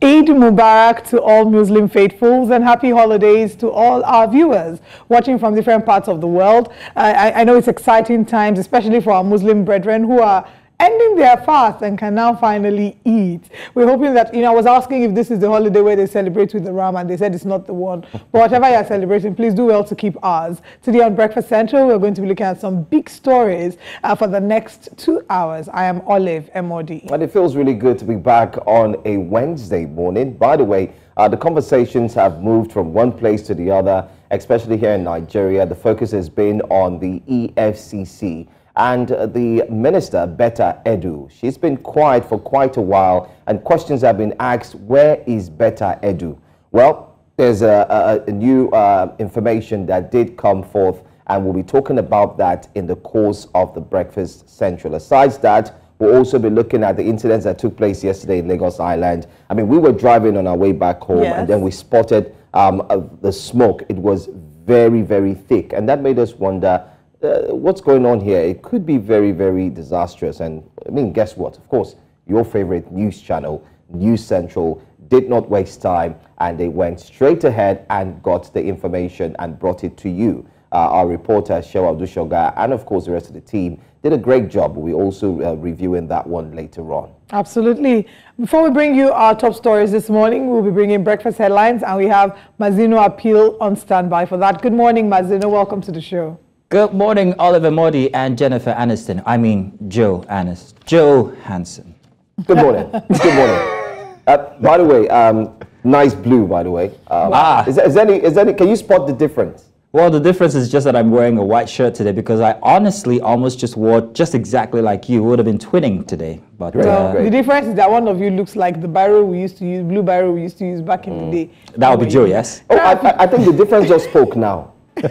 Eid Mubarak to all Muslim faithfuls and happy holidays to all our viewers watching from different parts of the world. I know it's exciting times, especially for our Muslim brethren who are ending their fast and can now finally eat. We're hoping that, I was asking if this is the holiday where they celebrate with the ram, and they said it's not the one. But whatever you're celebrating, please do well to keep ours. Today on Breakfast Central, we're going to be looking at some big stories for the next 2 hours. I am Olive Emodi. And it feels really good to be back on a Wednesday morning. By the way, the conversations have moved from one place to the other, especially here in Nigeria. The focus has been on the EFCC. And the Minister, Betta Edu, she's been quiet for quite a while, and questions have been asked, where is Betta Edu? Well, there's a new information that did come forth, and we'll be talking about that in the course of the Breakfast Central. Aside that, we'll also be looking at the incidents that took place yesterday in Lagos Island. I mean, we were driving on our way back home, and then we spotted the smoke. It was very, very thick, and that made us wonder, what's going on here? It could be very, very disastrous. And I mean, guess what? Of course, your favorite news channel, News Central, did not waste time, and they went straight ahead and got the information and brought it to you. Our reporter, Shewa Dushoga, and of course the rest of the team did a great job. We'll also reviewing that one later on. Absolutely. Before we bring you our top stories this morning, we'll be bringing breakfast headlines, and we have Mazino Appeal on standby for that. Good morning, Mazino. Welcome to the show. Good morning, Oliver Modi and Jennifer Aniston. I mean, Joe Hansen. Good morning. Good morning. By the way, nice blue, by the way. Is any, can you spot the difference? Well, the difference is just that I'm wearing a white shirt today because I honestly almost just wore just exactly like you. Would have been twinning today. But great. The difference is that one of you looks like the biro we used to use, blue biro we used to use back in the day. That would be Joe, yes? Oh, I think the difference just spoke now. Oh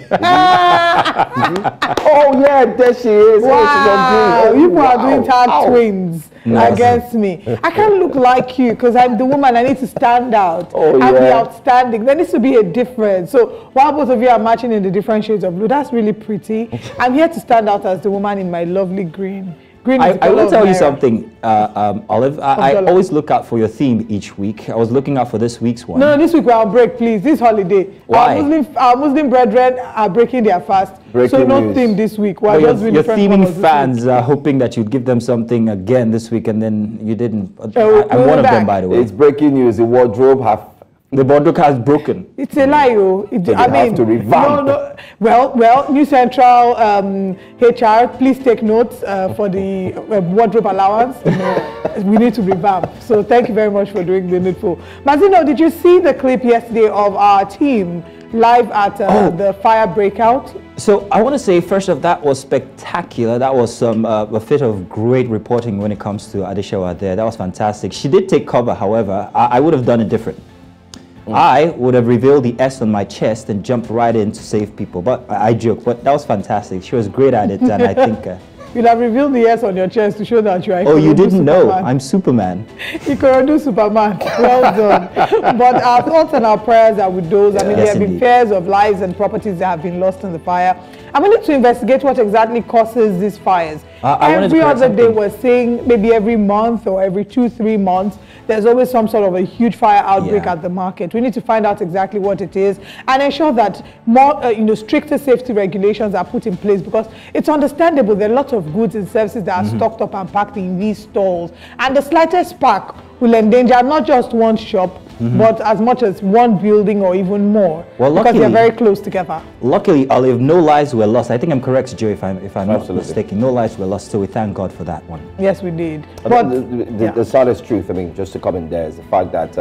yeah, there she is. Wow, oh, people are doing tag twins against me. I can't look like you because I'm the woman. I need to stand out. I'll be outstanding. There needs to be a difference. So while both of you are matching in the different shades of blue, that's really pretty. I'm here to stand out as the woman in my lovely green. I will tell you something, Olive. I always look out for your theme each week. I was looking out for this week's one. No, this week we're on break, please. This holiday. Why? Our Muslim brethren are breaking their fast. So no theme this week. Well, your theming fans are hoping that you'd give them something again this week, and then you didn't. I'm one of them, by the way. It's breaking news. The wardrobe the wardrobe has broken. It's a lie, so I mean, have to revamp. No. Well, New Central HR, please take notes for the wardrobe allowance. We need to revamp. So thank you very much for doing the needful. Mazino, did you see the clip yesterday of our team live at the fire breakout? So I want to say, first off, that was spectacular. That was a fit of great reporting when it comes to Adeshewa there. That was fantastic. She did take cover, however. I would have done it different. I would have revealed the S on my chest and jumped right in to save people. But I joke, but that was fantastic. She was great at it, and I think... You'd have revealed the S on your chest to show that you are... Oh, you didn't know? I'm Superman. Ikorodu Superman. Well done. But our thoughts and our prayers are with those. I mean, there have been fears of lives and properties that have been lost in the fire. And we need to investigate what exactly causes these fires. Every other day we're saying maybe every month or every 2-3 months, there's always some sort of a huge fire outbreak at the market. We need to find out exactly what it is and ensure that more, stricter safety regulations are put in place, because it's understandable there are lots of goods and services that are stocked up and packed in these stalls, and the slightest spark will endanger not just one shop, but as much as one building or even more, because they're very close together. Luckily, Olive, no lives were lost. I think I'm correct, Joe, if I'm not mistaken. No lives were lost, so we thank God for that one. Yes, we did. But the saddest truth, I mean, just to comment there, is the fact that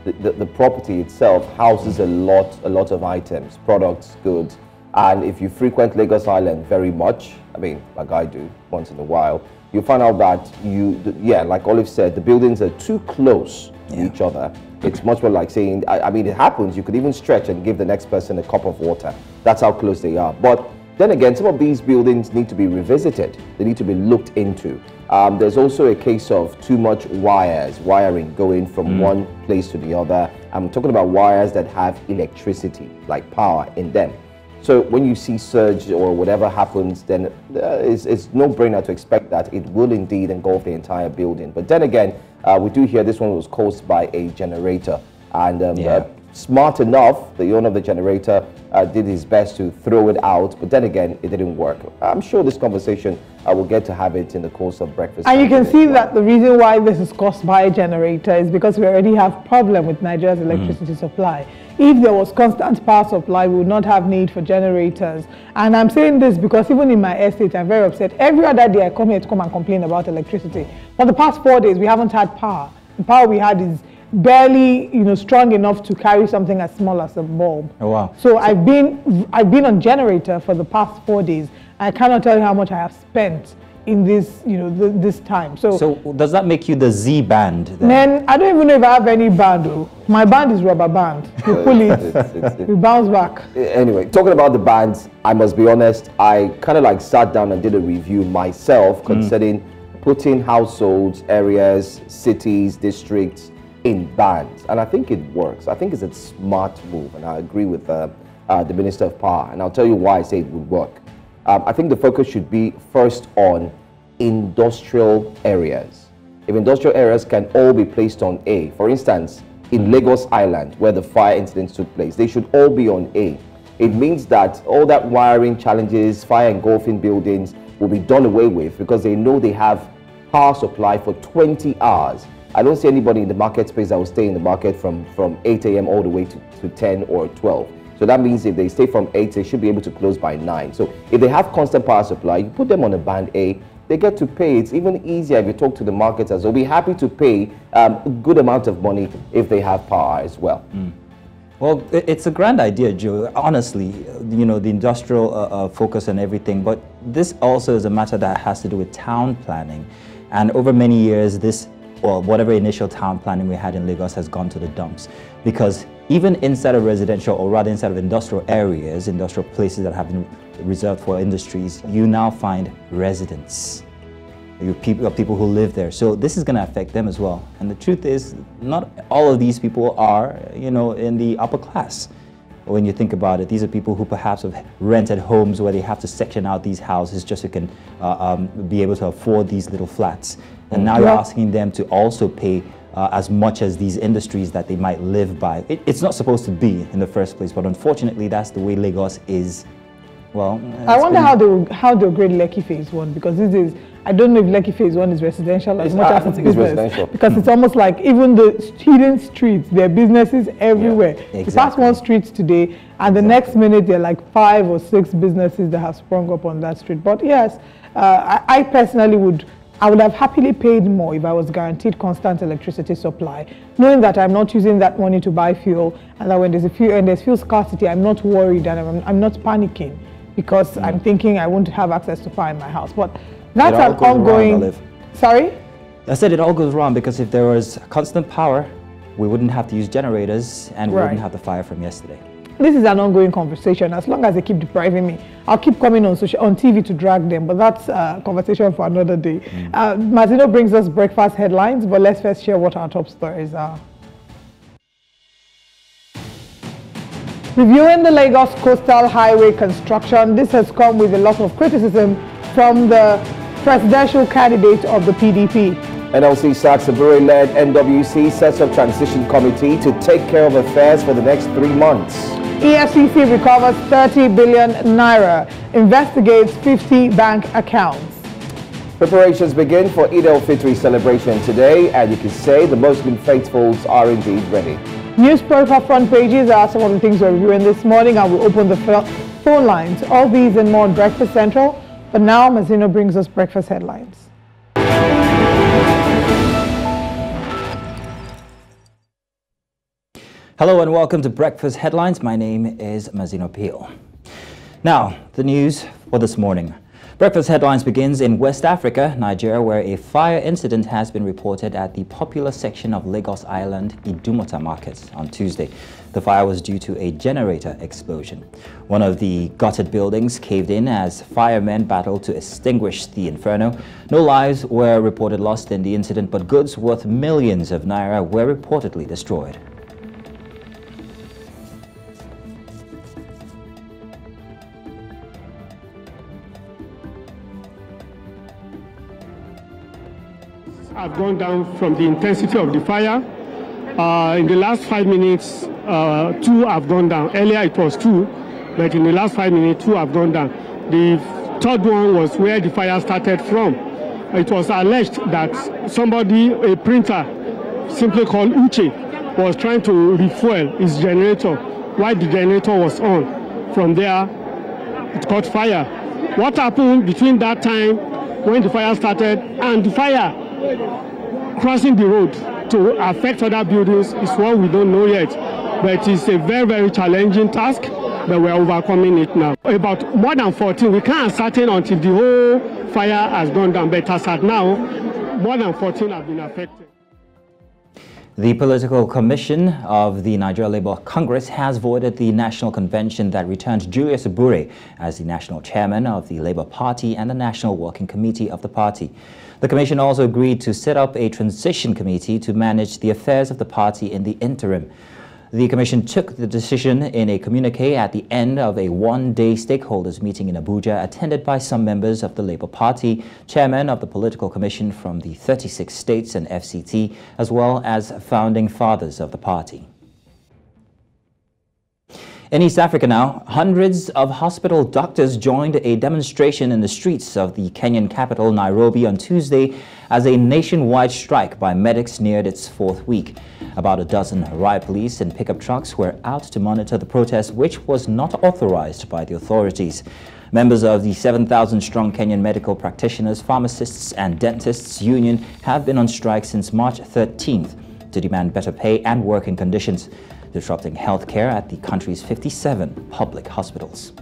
the property itself houses a lot of items, products, goods, and if you frequent Lagos Island very much, I mean, like I do once in a while, you find out that like Olive said, the buildings are too close to each other. It's much more like saying, I mean, it happens. You could even stretch and give the next person a cup of water. That's how close they are. But then again, some of these buildings need to be revisited. They need to be looked into. There's also a case of too much wiring going from one place to the other. I'm talking about wires that have electricity, like power in them. So when you see surge or whatever happens, then it's no-brainer to expect that it will indeed engulf the entire building. But then again, we do hear this one was caused by a generator. And smart enough, the owner of the generator did his best to throw it out, but then again, it didn't work. I'm sure this conversation will get to have it in the course of breakfast. And you can see that the reason why this is caused by a generator is because we already have problem with Nigeria's electricity supply. If there was constant power supply, we would not have need for generators. And I'm saying this because even in my estate, I'm very upset. Every other day I come here to come and complain about electricity. For the past 4 days, we haven't had power. The power we had is barely, strong enough to carry something as small as a bulb. Oh, wow. So I've been on generator for the past 4 days. I cannot tell you how much I have spent in this, this time. So does that make you the Z band then? Man, I don't even know if I have any band though. My band is rubber band. You pull it, we bounce back. Anyway, talking about the bands, I must be honest, I kind of like sat down and did a review myself concerning putting households, areas, cities, districts in bands. And I think it works. I think it's a smart move, and I agree with the Minister of Power. And I'll tell you why I say it would work. I think the focus should be first on industrial areas. If industrial areas can all be placed on A, for instance, in Lagos Island, where the fire incidents took place, they should all be on A. It means that all that wiring challenges, fire engulfing buildings will be done away with because they know they have power supply for 20 hours. I don't see anybody in the market space that will stay in the market from 8 a.m. all the way to 10 or 12. So that means if they stay from 8, they should be able to close by 9. So if they have constant power supply, you put them on a band A, they get to pay. It's even easier if you talk to the marketers. They'll be happy to pay a good amount of money if they have power as well. Well, it's a grand idea, Joe. Honestly, the industrial focus and everything, but this also is a matter that has to do with town planning. And over many years, whatever initial town planning we had in Lagos has gone to the dumps, because even inside of residential, or rather inside of industrial areas, industrial places that have been reserved for industries, you now find residents. People who live there. So this is going to affect them as well. And the truth is, not all of these people are, in the upper class. When you think about it, these are people who perhaps have rented homes where they have to section out these houses just so they can be able to afford these little flats. And now you're asking them to also pay as much as these industries that they might live by. It's not supposed to be in the first place, but unfortunately that's the way Lagos is. Well, I wonder how they'll grade Lekki Phase 1, because this is, I don't know if Lekki Phase 1 is residential as much as it's business. Because it's almost like even the hidden streets, there are businesses everywhere. Yeah, exactly. You pass one street today and the next minute there are like 5 or 6 businesses that have sprung up on that street. But yes, I personally I would have happily paid more if I was guaranteed constant electricity supply, knowing that I'm not using that money to buy fuel, and that when there's fuel scarcity, I'm not worried and I'm not panicking because I'm thinking I won't have access to power in my house. But that's an ongoing. Sorry? I said it all goes wrong because if there was constant power, we wouldn't have to use generators and we wouldn't have the fire from yesterday. This is an ongoing conversation. As long as they keep depriving me, I'll keep coming on TV to drag them, but that's a conversation for another day. Mazino brings us breakfast headlines, but let's first share what our top stories are. Reviewing the Lagos Coastal Highway construction, this has come with a lot of criticism from the presidential candidate of the PDP. NLC sacks Abure-led NWC, sets up transition committee to take care of affairs for the next 3 months. EFCC recovers 30 billion naira, investigates 50 bank accounts. Preparations begin for Eid al-Fitr celebration today, and you can say the Muslim faithfuls are indeed ready. Newspaper front pages are some of the things we're reviewing this morning, and we'll open the phone lines. All these and more on Breakfast Central. But now, Mazino brings us breakfast headlines. Hello and welcome to Breakfast Headlines. My name is Mazino Peel. Now, the news for this morning. Breakfast Headlines begins in West Africa, Nigeria, where a fire incident has been reported at the popular section of Lagos Island, Idumota Market on Tuesday. The fire was due to a generator explosion. One of the gutted buildings caved in as firemen battled to extinguish the inferno. No lives were reported lost in the incident, but goods worth millions of naira were reportedly destroyed. have gone down from the intensity of the fire. In the last 5 minutes, 2 have gone down. Earlier it was 2, but in the last 5 minutes, 2 have gone down. The third one was where the fire started from. It was alleged that somebody, a printer, simply called Uche, was trying to refuel his generator while the generator was on. From there, it caught fire. What happened between that time when the fire started and the fire crossing the road to affect other buildings is what we don't know yet. But it's a very, very challenging task, but we're overcoming it now. About more than 14, we can't ascertain until the whole fire has gone down, but as at now, more than 14 have been affected. The Political Commission of the Nigeria Labour Congress has voided the national convention that returned Julius Abure as the national chairman of the Labour Party and the National Working Committee of the party. The commission also agreed to set up a transition committee to manage the affairs of the party in the interim. The commission took the decision in a communique at the end of a one-day stakeholders meeting in Abuja, attended by some members of the Labour Party, chairman of the Political Commission from the 36 states and FCT, as well as founding fathers of the party. In East Africa now, hundreds of hospital doctors joined a demonstration in the streets of the Kenyan capital, Nairobi, on Tuesday as a nationwide strike by medics neared its 4th week. About a dozen riot police and pickup trucks were out to monitor the protest, which was not authorized by the authorities. Members of the 7,000-strong Kenyan medical practitioners, pharmacists and dentists union have been on strike since March 13th to demand better pay and working conditions, disrupting healthcare at the country's 57 public hospitals.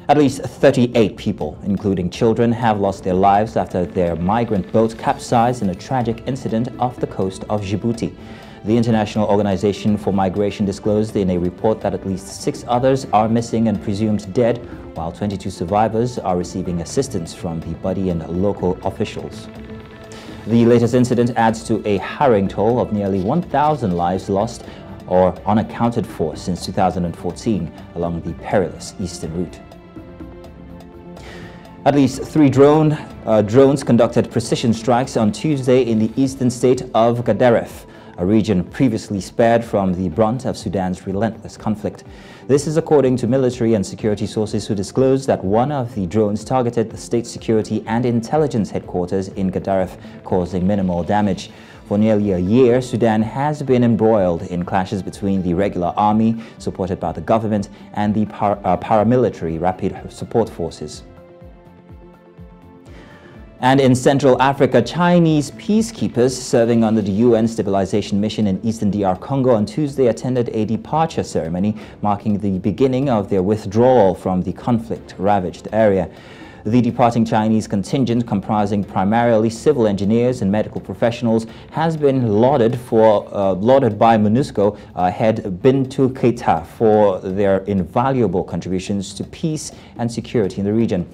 At least 38 people, including children, have lost their lives after their migrant boat capsized in a tragic incident off the coast of Djibouti. The International Organization for Migration disclosed in a report that at least 6 others are missing and presumed dead, while 22 survivors are receiving assistance from the body and local officials. The latest incident adds to a harrowing toll of nearly 1,000 lives lost or unaccounted for since 2014 along the perilous eastern route. At least 3 drones conducted precision strikes on Tuesday in the eastern state of Gadaref, a region previously spared from the brunt of Sudan's relentless conflict. This is according to military and security sources who disclosed that one of the drones targeted the state security and intelligence headquarters in Gadaref, causing minimal damage. For nearly a year, Sudan has been embroiled in clashes between the regular army, supported by the government, and the paramilitary rapid support forces. And in Central Africa, Chinese peacekeepers serving under the UN stabilization mission in eastern DR Congo on Tuesday attended a departure ceremony marking the beginning of their withdrawal from the conflict-ravaged area. The departing Chinese contingent, comprising primarily civil engineers and medical professionals, has been lauded by MONUSCO head Bintou Keita for their invaluable contributions to peace and security in the region.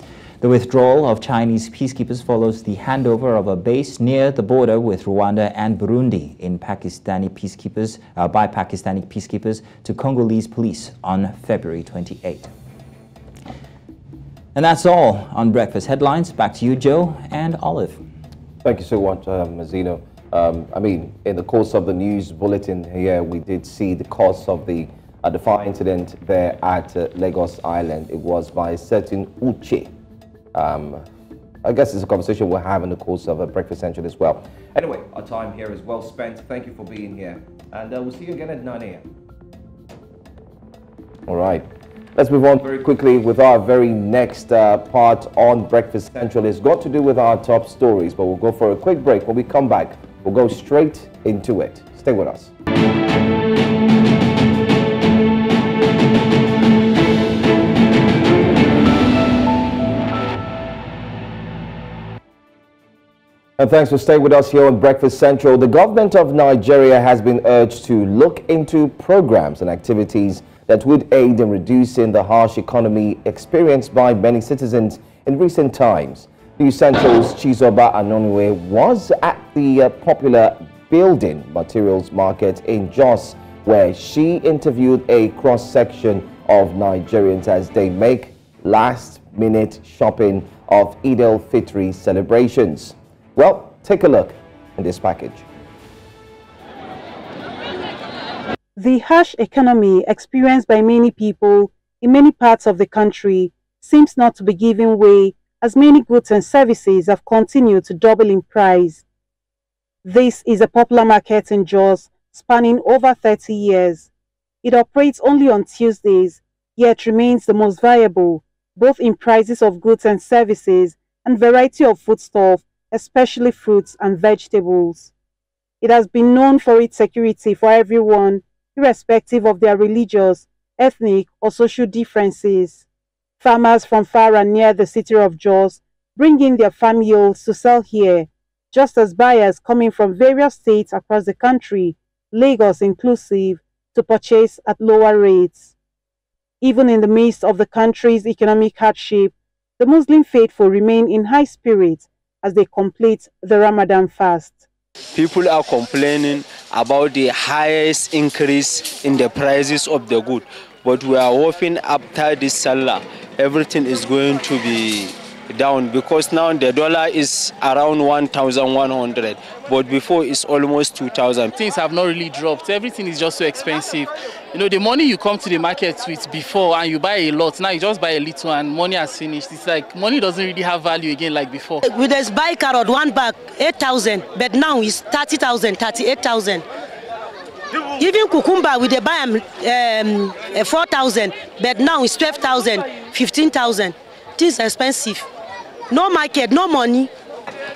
The withdrawal of Chinese peacekeepers follows the handover of a base near the border with Rwanda and Burundi by Pakistani peacekeepers to Congolese police on February 28. And that's all on Breakfast Headlines. Back to you, Joe and Olive. Thank you so much, Mazino. In the course of the news bulletin here, we did see the cause of the fire incident there at Lagos Island. It was by a certain Uche. I guess it's a conversation we'll have in the course of Breakfast Central as well. Anyway, our time here is well spent. Thank you for being here. And we'll see you again at 9 a.m. All right. Let's move on very quickly with our very next part on Breakfast Central. It's got to do with our top stories, but we'll go for a quick break. When we come back, we'll go straight into it. Stay with us. And thanks for staying with us here on Breakfast Central. The government of Nigeria has been urged to look into programs and activities that would aid in reducing the harsh economy experienced by many citizens in recent times. News Central's Chizoba Anonwe was at the popular building materials market in Jos, where she interviewed a cross-section of Nigerians as they make last-minute shopping of Eid al-Fitr celebrations. Well, Take a look in this package. The harsh economy experienced by many people in many parts of the country seems not to be giving way, as many goods and services have continued to double in price. This is a popular market in Jos spanning over 30 years. It operates only on Tuesdays, yet remains the most viable, both in prices of goods and services and variety of foodstuff, especially fruits and vegetables. It has been known for its security for everyone, irrespective of their religious, ethnic, or social differences. Farmers from far and near the city of Jos bring in their farm yields to sell here, just as buyers coming from various states across the country, Lagos inclusive, to purchase at lower rates. Even in the midst of the country's economic hardship, the Muslim faithful remain in high spirits as they complete the Ramadan fast. People are complaining about the highest increase in the prices of the good, but we are hoping after this Salah, everything is going to be down, because now the dollar is around 1,100, but before it's almost 2,000. Things have not really dropped. Everything is just so expensive. You know, the money you come to the market with before and you buy a lot, now you just buy a little and money has finished. It's like money doesn't really have value again like before. We just buy carrot, one bag, 8,000, but now it's 30,000, 38,000. Even cucumber, we buy 4,000, but now it's 12,000, 15,000. This is expensive. No market, no money.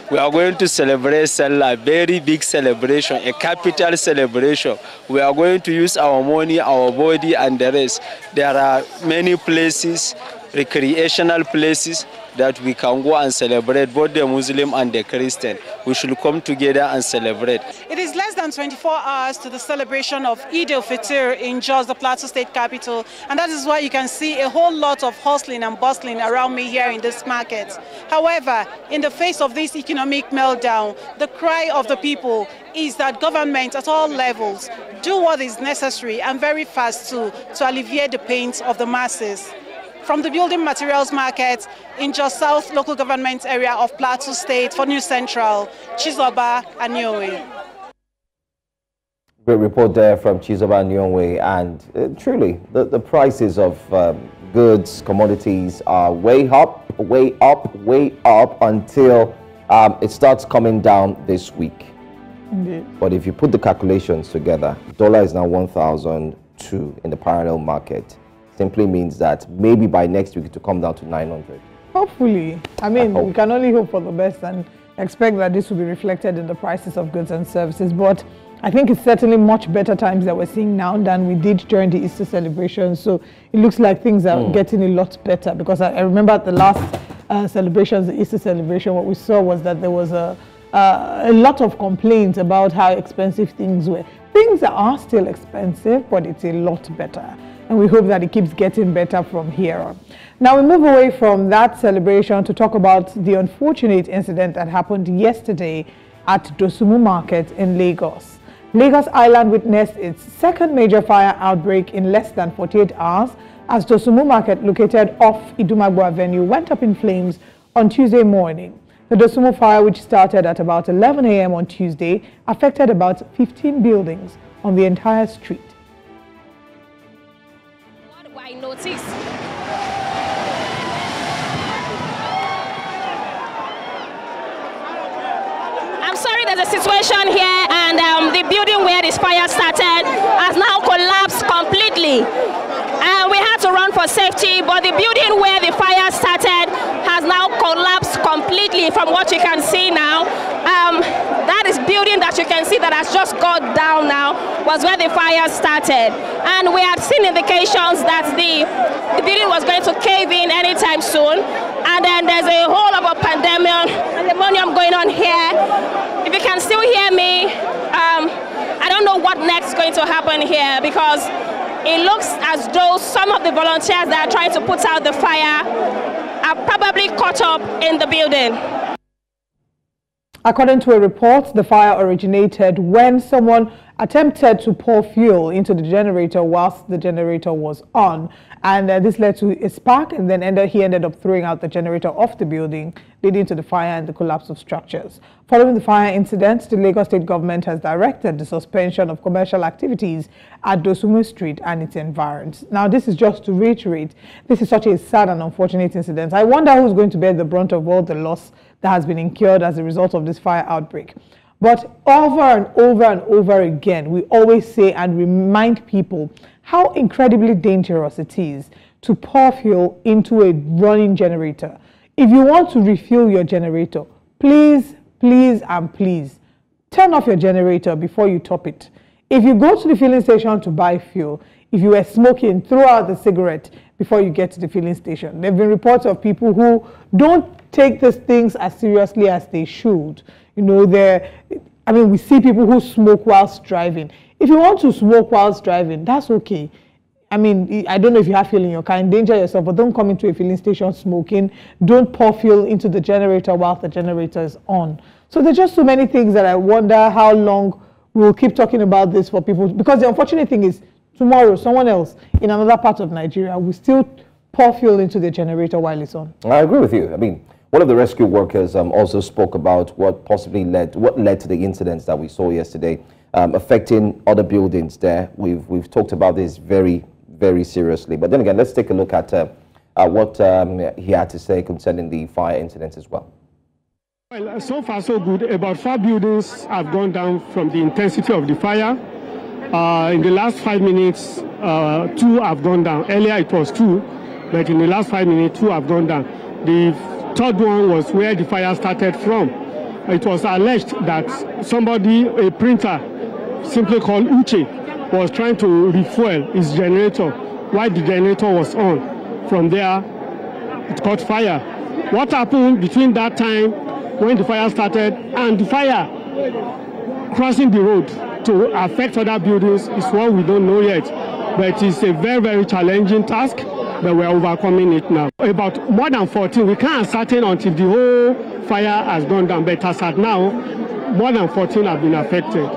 We are going to celebrate Salah, very big celebration, a capital celebration. We are going to use our money, our body, and the rest. There are many places, recreational places, that we can go and celebrate, both the Muslim and the Christian. We should come together and celebrate. It is less than 24 hours to the celebration of Eid al-Fitr in Jos, the Plateau State capital, and that is why you can see a whole lot of hustling and bustling around me here in this market. However, in the face of this economic meltdown, the cry of the people is that government at all levels do what is necessary and very fast to alleviate the pains of the masses. From the building materials market in Jos South local government area of Plateau State for News Central, Chizoba Anyonwe. Great report there from Chizoba Anyonwe, and truly the prices of goods, commodities are way up until it starts coming down this week. Indeed. But if you put the calculations together, dollar is now 1,002 in the parallel market. Simply means that maybe by next week to come down to 900. Hopefully. I mean, we can only hope for the best and expect that this will be reflected in the prices of goods and services. But I think it's certainly much better times that we're seeing now than we did during the Easter celebration. So it looks like things are getting a lot better, because I remember at the last celebrations, the Easter celebration, what we saw was that there was a lot of complaints about how expensive things were. Things are still expensive, but it's a lot better. And we hope that it keeps getting better from here on. Now we move away from that celebration to talk about the unfortunate incident that happened yesterday at Dosumu Market in Lagos. Lagos Island witnessed its second major fire outbreak in less than 48 hours as Dosumu Market, located off Idumagbo Avenue, went up in flames on Tuesday morning. The Dosumu fire, which started at about 11 a.m. on Tuesday, affected about 15 buildings on the entire street. I noticed. I'm sorry, there's a situation here, and the building where this fire started has now collapsed completely. We had to run for safety, but the building where the fire started has now collapsed completely from what you can see now. That is building that you can see that has just gone down now was where the fire started. And we had seen indications that the building was going to cave in anytime soon. And then there's a whole lot of pandemonium going on here. If you can still hear me, I don't know what next is going to happen here, because it looks as though some of the volunteers that are trying to put out the fire are probably caught up in the building. According to a report, the fire originated when someone attempted to pour fuel into the generator whilst the generator was on. And this led to a spark, and then he ended up throwing out the generator off the building, leading to the fire and the collapse of structures. Following the fire incident, the Lagos State government has directed the suspension of commercial activities at Dosumu Street and its environs. Now, this is just to reiterate, this is such a sad and unfortunate incident. I wonder who's going to bear the brunt of all the loss that has been incurred as a result of this fire outbreak. But over and over and over again, we always say and remind people how incredibly dangerous it is to pour fuel into a running generator. If you want to refuel your generator, please, please, and please, turn off your generator before you top it. If you go to the filling station to buy fuel, if you were smoking, throw out the cigarette before you get to the filling station. There have been reports of people who don't take these things as seriously as they should. You know, we see people who smoke whilst driving. If you want to smoke whilst driving, that's okay. I mean, I don't know if you have fuel in your car, endanger yourself, but don't come into a filling station smoking. Don't pour fuel into the generator whilst the generator is on. So there's just so many things that I wonder how long we'll keep talking about this for people. Because the unfortunate thing is, tomorrow, someone else in another part of Nigeria will still pour fuel into the generator while it's on. I agree with you. I mean, one of the rescue workers also spoke about what led to the incidents that we saw yesterday, affecting other buildings there. We've talked about this very, very seriously. But then again, let's take a look at what he had to say concerning the fire incidents as well. Well, so far so good. About 4 buildings have gone down from the intensity of the fire. In the last 5 minutes, 2 have gone down. Earlier it was 2, but in the last 5 minutes, 2 have gone down. The third one was where the fire started from. It was alleged that somebody, a printer, simply called Uche, was trying to refuel his generator while the generator was on. From there, it caught fire. What happened between that time when the fire started and the fire crossing the road to affect other buildings is what we don't know yet. But it's a very, very challenging task, but we're overcoming it now. About more than 14, we can't ascertain until the whole fire has gone down, but as at now, more than 14 have been affected.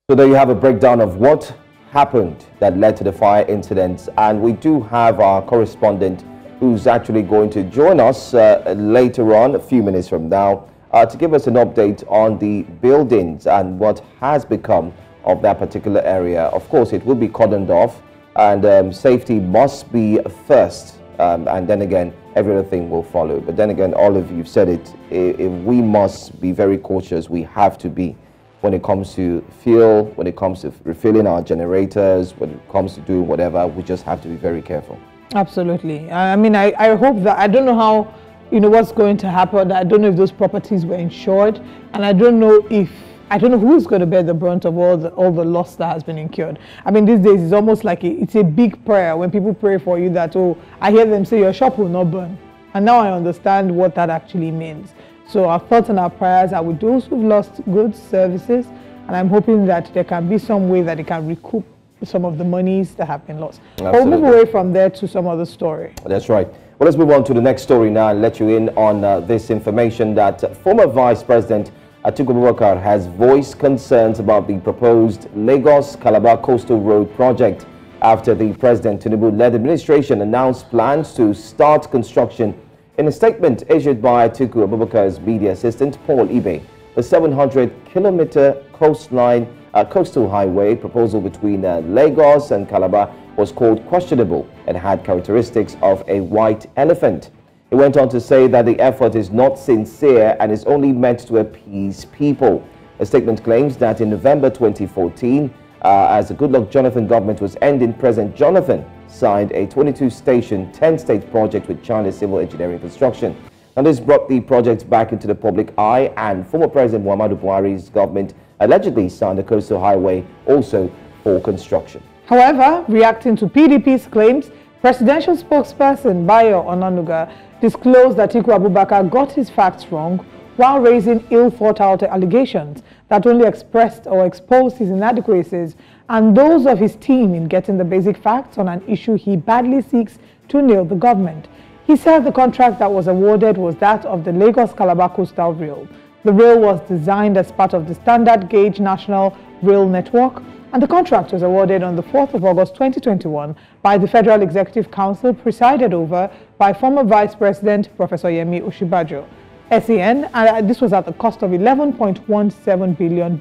So there you have a breakdown of what happened that led to the fire incidents, and we do have our correspondent who's actually going to join us later on, a few minutes from now, to give us an update on the buildings and what has become of that particular area. Of course, it will be cordoned off, and safety must be first, and then again, every other thing will follow. But then again, all of you've said it, if we must be very cautious. We have to be, when it comes to fuel, when it comes to refilling our generators, when it comes to doing whatever, we just have to be very careful. Absolutely. I mean, I hope that, I don't know how, what's going to happen. I don't know if those properties were insured, and I don't know who's going to bear the brunt of all the loss that has been incurred. I mean, these days it's almost like it's a big prayer when people pray for you that, oh, I hear them say your shop will not burn. And now I understand what that actually means. So our thoughts and our prayers are with those who've lost goods, services, and I'm hoping that there can be some way that they can recoup some of the monies that have been lost. We'll move away from there to some other story. That's right. Well, let's move on to the next story now and let you in on this information that former Vice President Atiku Abubakar has voiced concerns about the proposed Lagos-Calaba Coastal Road project after the President Tinubu-led administration announced plans to start construction. In a statement issued by Atiku Abubakar's media assistant, Paul Ibe, the 700-kilometer coastal highway proposal between Lagos and Calaba was called questionable and had characteristics of a white elephant. He went on to say that the effort is not sincere and is only meant to appease people. The statement claims that in November 2014, as the Goodluck Jonathan government was ending, President Jonathan signed a 22-station, 10-state project with China Civil Engineering Construction. Now, this brought the project back into the public eye, and former President Muhammadu Buhari's government allegedly signed the coastal highway also for construction. However, reacting to PDP's claims, presidential spokesperson Bayo Onanuga disclosed that Atiku Abubakar got his facts wrong while raising ill-thought-out allegations that only expressed or exposed his inadequacies and those of his team in getting the basic facts on an issue he badly seeks to nail the government. He said the contract that was awarded was that of the Lagos-Calaba Coastal Rail, The rail was designed as part of the Standard Gauge National Rail Network, and the contract was awarded on the 4th of August 2021 by the Federal Executive Council, presided over by former Vice President Professor Yemi Osinbajo, SEN, and this was at the cost of $11.17 billion.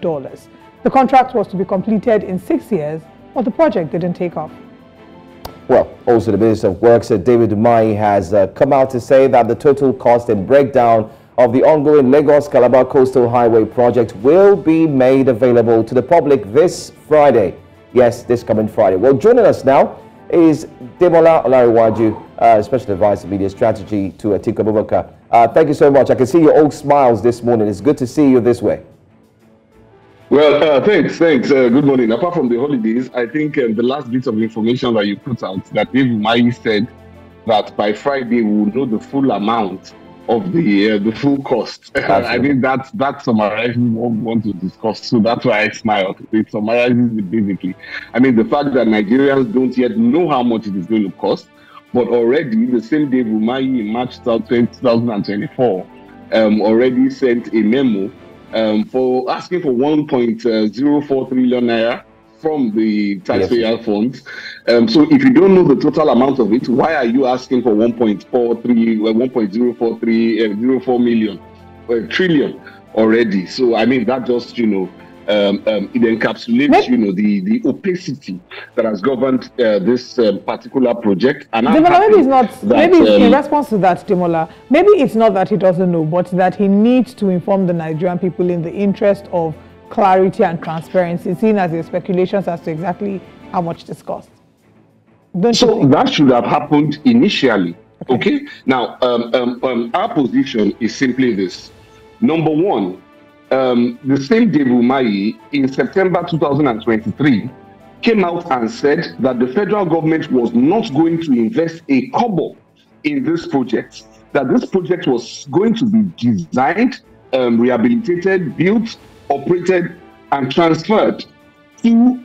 The contract was to be completed in 6 years, but the project didn't take off. Well, also the Minister of Works, David Umahi, has come out to say that the total cost and breakdown of the ongoing Lagos-Calaba Coastal Highway project will be made available to the public this Friday. Yes, this coming Friday. Well, joining us now is Demola Olariwaju, Special Advisor Media Strategy to Atiku Abubakar. Thank you so much. I can see your old smiles this morning. It's good to see you this way. Well, thanks. Good morning. Apart from the holidays, I think the last bit of information that you put out, that David Umahi said that by Friday we will know the full amount of the full cost. I think that summarizes what we want to discuss. So that's why I smiled. It summarizes it basically. I mean, the fact that Nigerians don't yet know how much it is going to cost, but already the same day Umahi in March 2024 already sent a memo for asking for 1.04 trillion naira from the taxpayer funds. So if you don't know the total amount of it, why are you asking for 1.04 trillion already? So I mean, that just, it encapsulates, the opacity that has governed this particular project. And maybe it's not, maybe in response to that, Demola, maybe it's not that he doesn't know, but that he needs to inform the Nigerian people in the interest of clarity and transparency, seeing as there are speculations as to exactly how much this costs. So that should have happened initially. Okay. Now, our position is simply this. Number one, the same David Umahi in September 2023 came out and said that the federal government was not going to invest a kobo in this project, that this project was going to be designed, rehabilitated, built, operated, and transferred to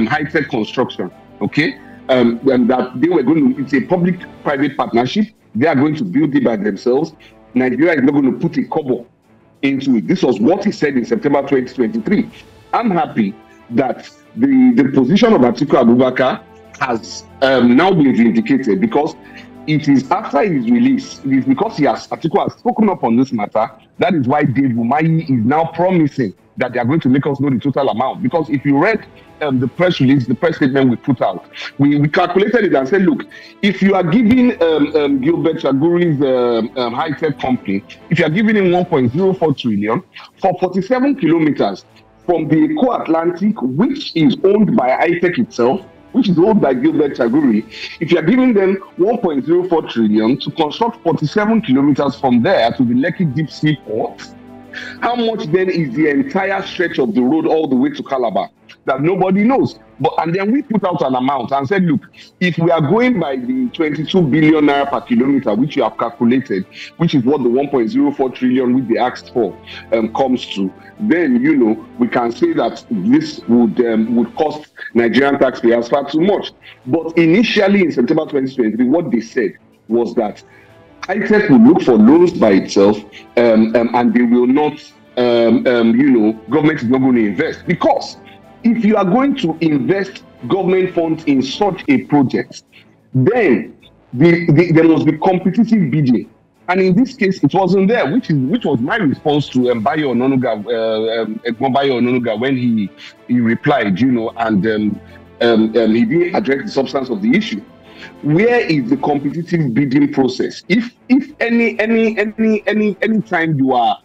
high-tech construction, okay? And that they were going to, it's a public-private partnership. They are going to build it by themselves. Nigeria is not going to put a kobo into it. This was what he said in September 2023. I'm happy that the position of Atiku Abubakar has now been vindicated, because it is after his release, it is because Atiku has spoken up on this matter. That is why David Umahi is now promising that they are going to make us know the total amount. Because if you read the press release, the press statement we put out, we calculated it and said, look, if you are giving Gilbert Chaguri's high-tech company, if you are giving him 1.04 trillion for 47 kilometers from the Eco Atlantic, which is owned by high-tech itself, which is owned by Gilbert Chaguri, if you are giving them 1.04 trillion to construct 47 kilometers from there to the Lekki Deep Sea Port, how much then is the entire stretch of the road all the way to Calaba? That nobody knows. And then we put out an amount and said, look, if we are going by the 22 billion naira per kilometer, which you have calculated, which is what the 1.04 trillion which they asked for comes to, then, we can say that this would cost Nigerian taxpayers far too much. But initially in September 2023, what they said was that high-tech will look for loans by itself, and they will not, government is not going to invest. Because if you are going to invest government funds in such a project, then there must be competitive bidding. And in this case, it wasn't there, which was my response to Bayo Ononuga when he replied, and he didn't address the substance of the issue. Where is the competitive bidding process? If any time you are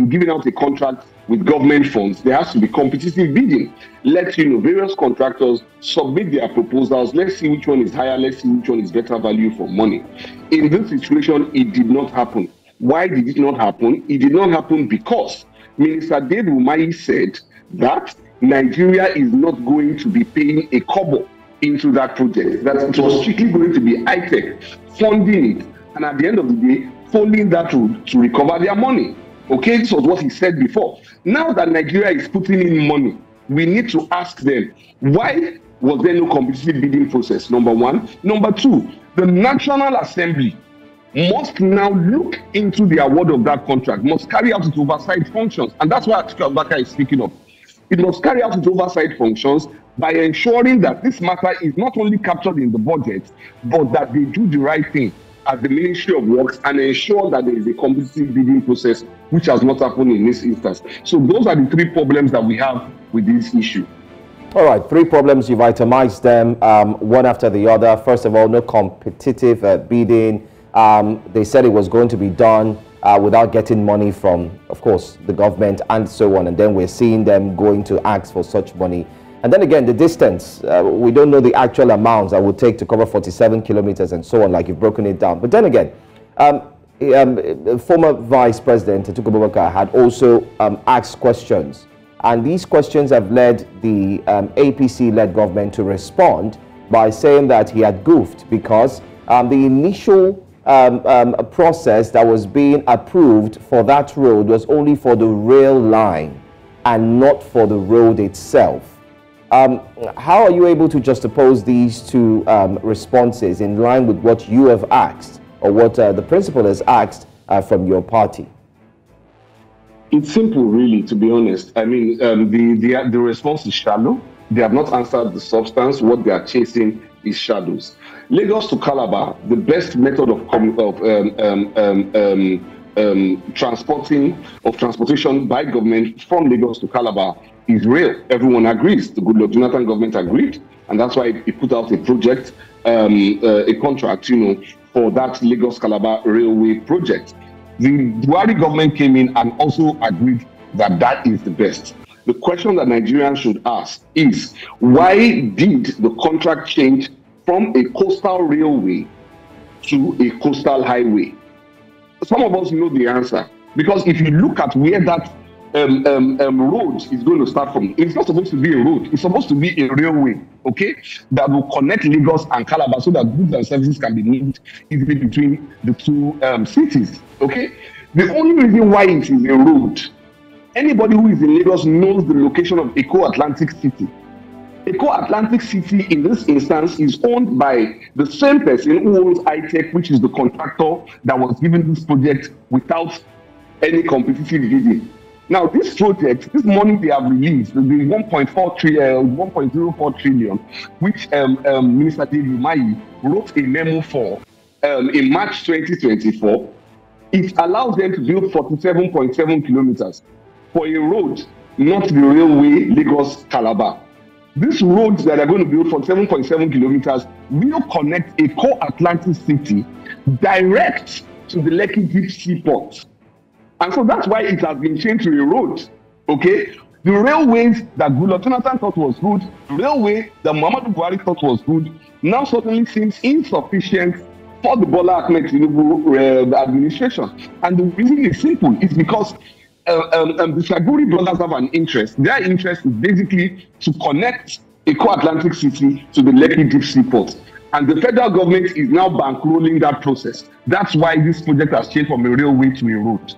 giving out a contract with government funds, there has to be competitive bidding. Let various contractors submit their proposals. Let's see which one is higher. Let's see which one is better value for money. In this situation, it did not happen. Why did it not happen? It did not happen because Minister David Umahi said that Nigeria is not going to be paying a kobo into that project. That it was strictly going to be high-tech funding it, and at the end of the day, following that route to recover their money. Okay, this was what he said before. Now that Nigeria is putting in money, we need to ask them, why was there no competitive bidding process? Number one. Number two, the National Assembly must now look into the award of that contract, must carry out its oversight functions. And that's what Abubakar is speaking of. It must carry out its oversight functions by ensuring that this matter is not only captured in the budget, but that they do the right thing at the Ministry of Works and ensure that there is a competitive bidding process, which has not happened in this instance. So those are the three problems that we have with this issue. All right, three problems, you've itemized them one after the other. First of all, no competitive bidding. They said it was going to be done without getting money from, of course, the government and so on. And then we're seeing them going to ask for such money. And then again, the distance, we don't know the actual amounts that would take to cover 47 kilometers and so on, like you've broken it down. But then again, former Vice President Atiku Abubakar had also asked questions. And these questions have led the APC-led government to respond by saying that he had goofed because the initial process that was being approved for that road was only for the rail line and not for the road itself. How are you able to juxtapose these two responses in line with what you have asked or what the principal has asked from your party? It's simple, really, to be honest. I mean, the response is shallow. They have not answered the substance. What they are chasing is shadows. Lagos to Calaba, the best method of transportation by government from Lagos to Calaba is rail. Everyone agrees. The Goodluck Jonathan government agreed, and that's why it put out a project, a contract, for that Lagos Calaba railway project. The Dewaju government came in and also agreed that that is the best. The question that Nigerians should ask is, why did the contract change from a coastal railway to a coastal highway? Some of us know the answer, because if you look at where that road is going to start from, it's not supposed to be a road, it's supposed to be a railway, okay, that will connect Lagos and Calaba so that goods and services can be moved easily between the two cities, okay? The only reason why it is a road, anybody who is in Lagos knows the location of Eco Atlantic City. Eco Atlantic City in this instance is owned by the same person who owns ITEC, which is the contractor that was given this project without any competitive bidding. Now, this project, this money they have released, the 1.04 trillion, which Minister David Umahi wrote a memo for in March 2024, it allows them to build 47.7 kilometers for a road, not the railway Lagos-Calaba. This road that are going to build for 7.7 kilometers will connect Eco Atlantic City direct to the Lekki Deep Sea Port. And so that's why it has been changed to a road, okay? The railways that Goodluck Jonathan thought was good, the railway that Muhammadu Buhari thought was good, now suddenly seems insufficient for the Bola Ahmed Tinubu administration. And the reason is simple. It's because the Shaguri brothers have an interest. Their interest is basically to connect Eco Atlantic City to the Lekki Deep Sea Port. And the federal government is now bankrolling that process. That's why this project has changed from a railway to a road.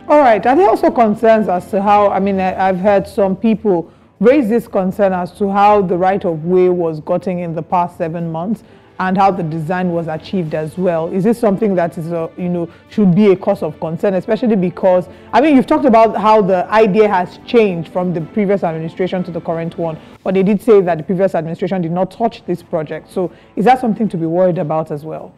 All right. Are there also concerns as to how, I mean, I've heard some people raise this concern as to how the right of way was gotten in the past 7 months and how the design was achieved as well. Is this something that is, should be a cause of concern, especially because, I mean, you've talked about how the idea has changed from the previous administration to the current one, but they did say that the previous administration did not touch this project. So is that something to be worried about as well?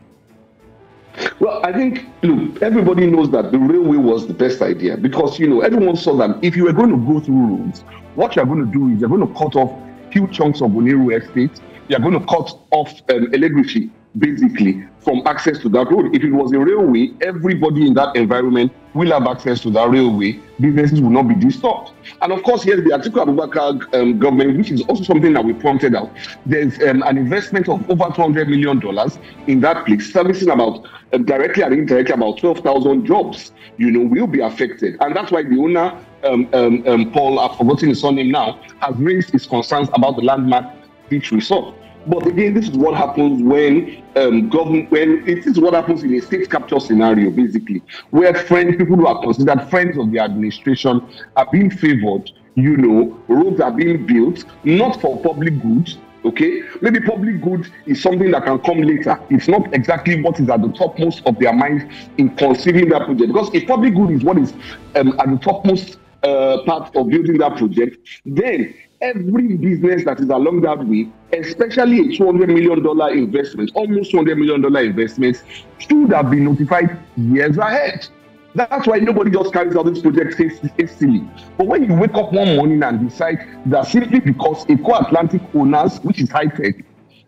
Well, I think, look, everybody knows that the railway was the best idea because, everyone saw that if you were going to go through roads, what you're going to do is you're going to cut off huge chunks of Oniru estate. You're going to cut off Elegushi, basically, from access to that road. If it was a railway, everybody in that environment will have access to that railway. Businesses will not be disturbed. And of course, yes, the Atiku Abubakar government, which is also something that we pointed out, there's an investment of over $200 million in that place, servicing about, directly and indirectly, about 12,000 jobs, will be affected. And that's why the owner, Paul, I've forgotten his surname now, has raised his concerns about the landmark beach resort. But again, this is what happens when it is what happens in a state capture scenario, basically, where people who are considered friends of the administration are being favored. Roads are being built not for public goods, Okay, maybe public good is something that can come later. It's not exactly what is at the topmost of their mind in conceiving that project. Because if public good is what is at the topmost part of building that project, then every business that is along that way, especially a $200 million investment, almost $200 million investment, should have been notified years ahead. That's why nobody just carries out this project hastily. But when you wake up one morning and decide that simply because Eco-Atlantic owners, which is high-tech,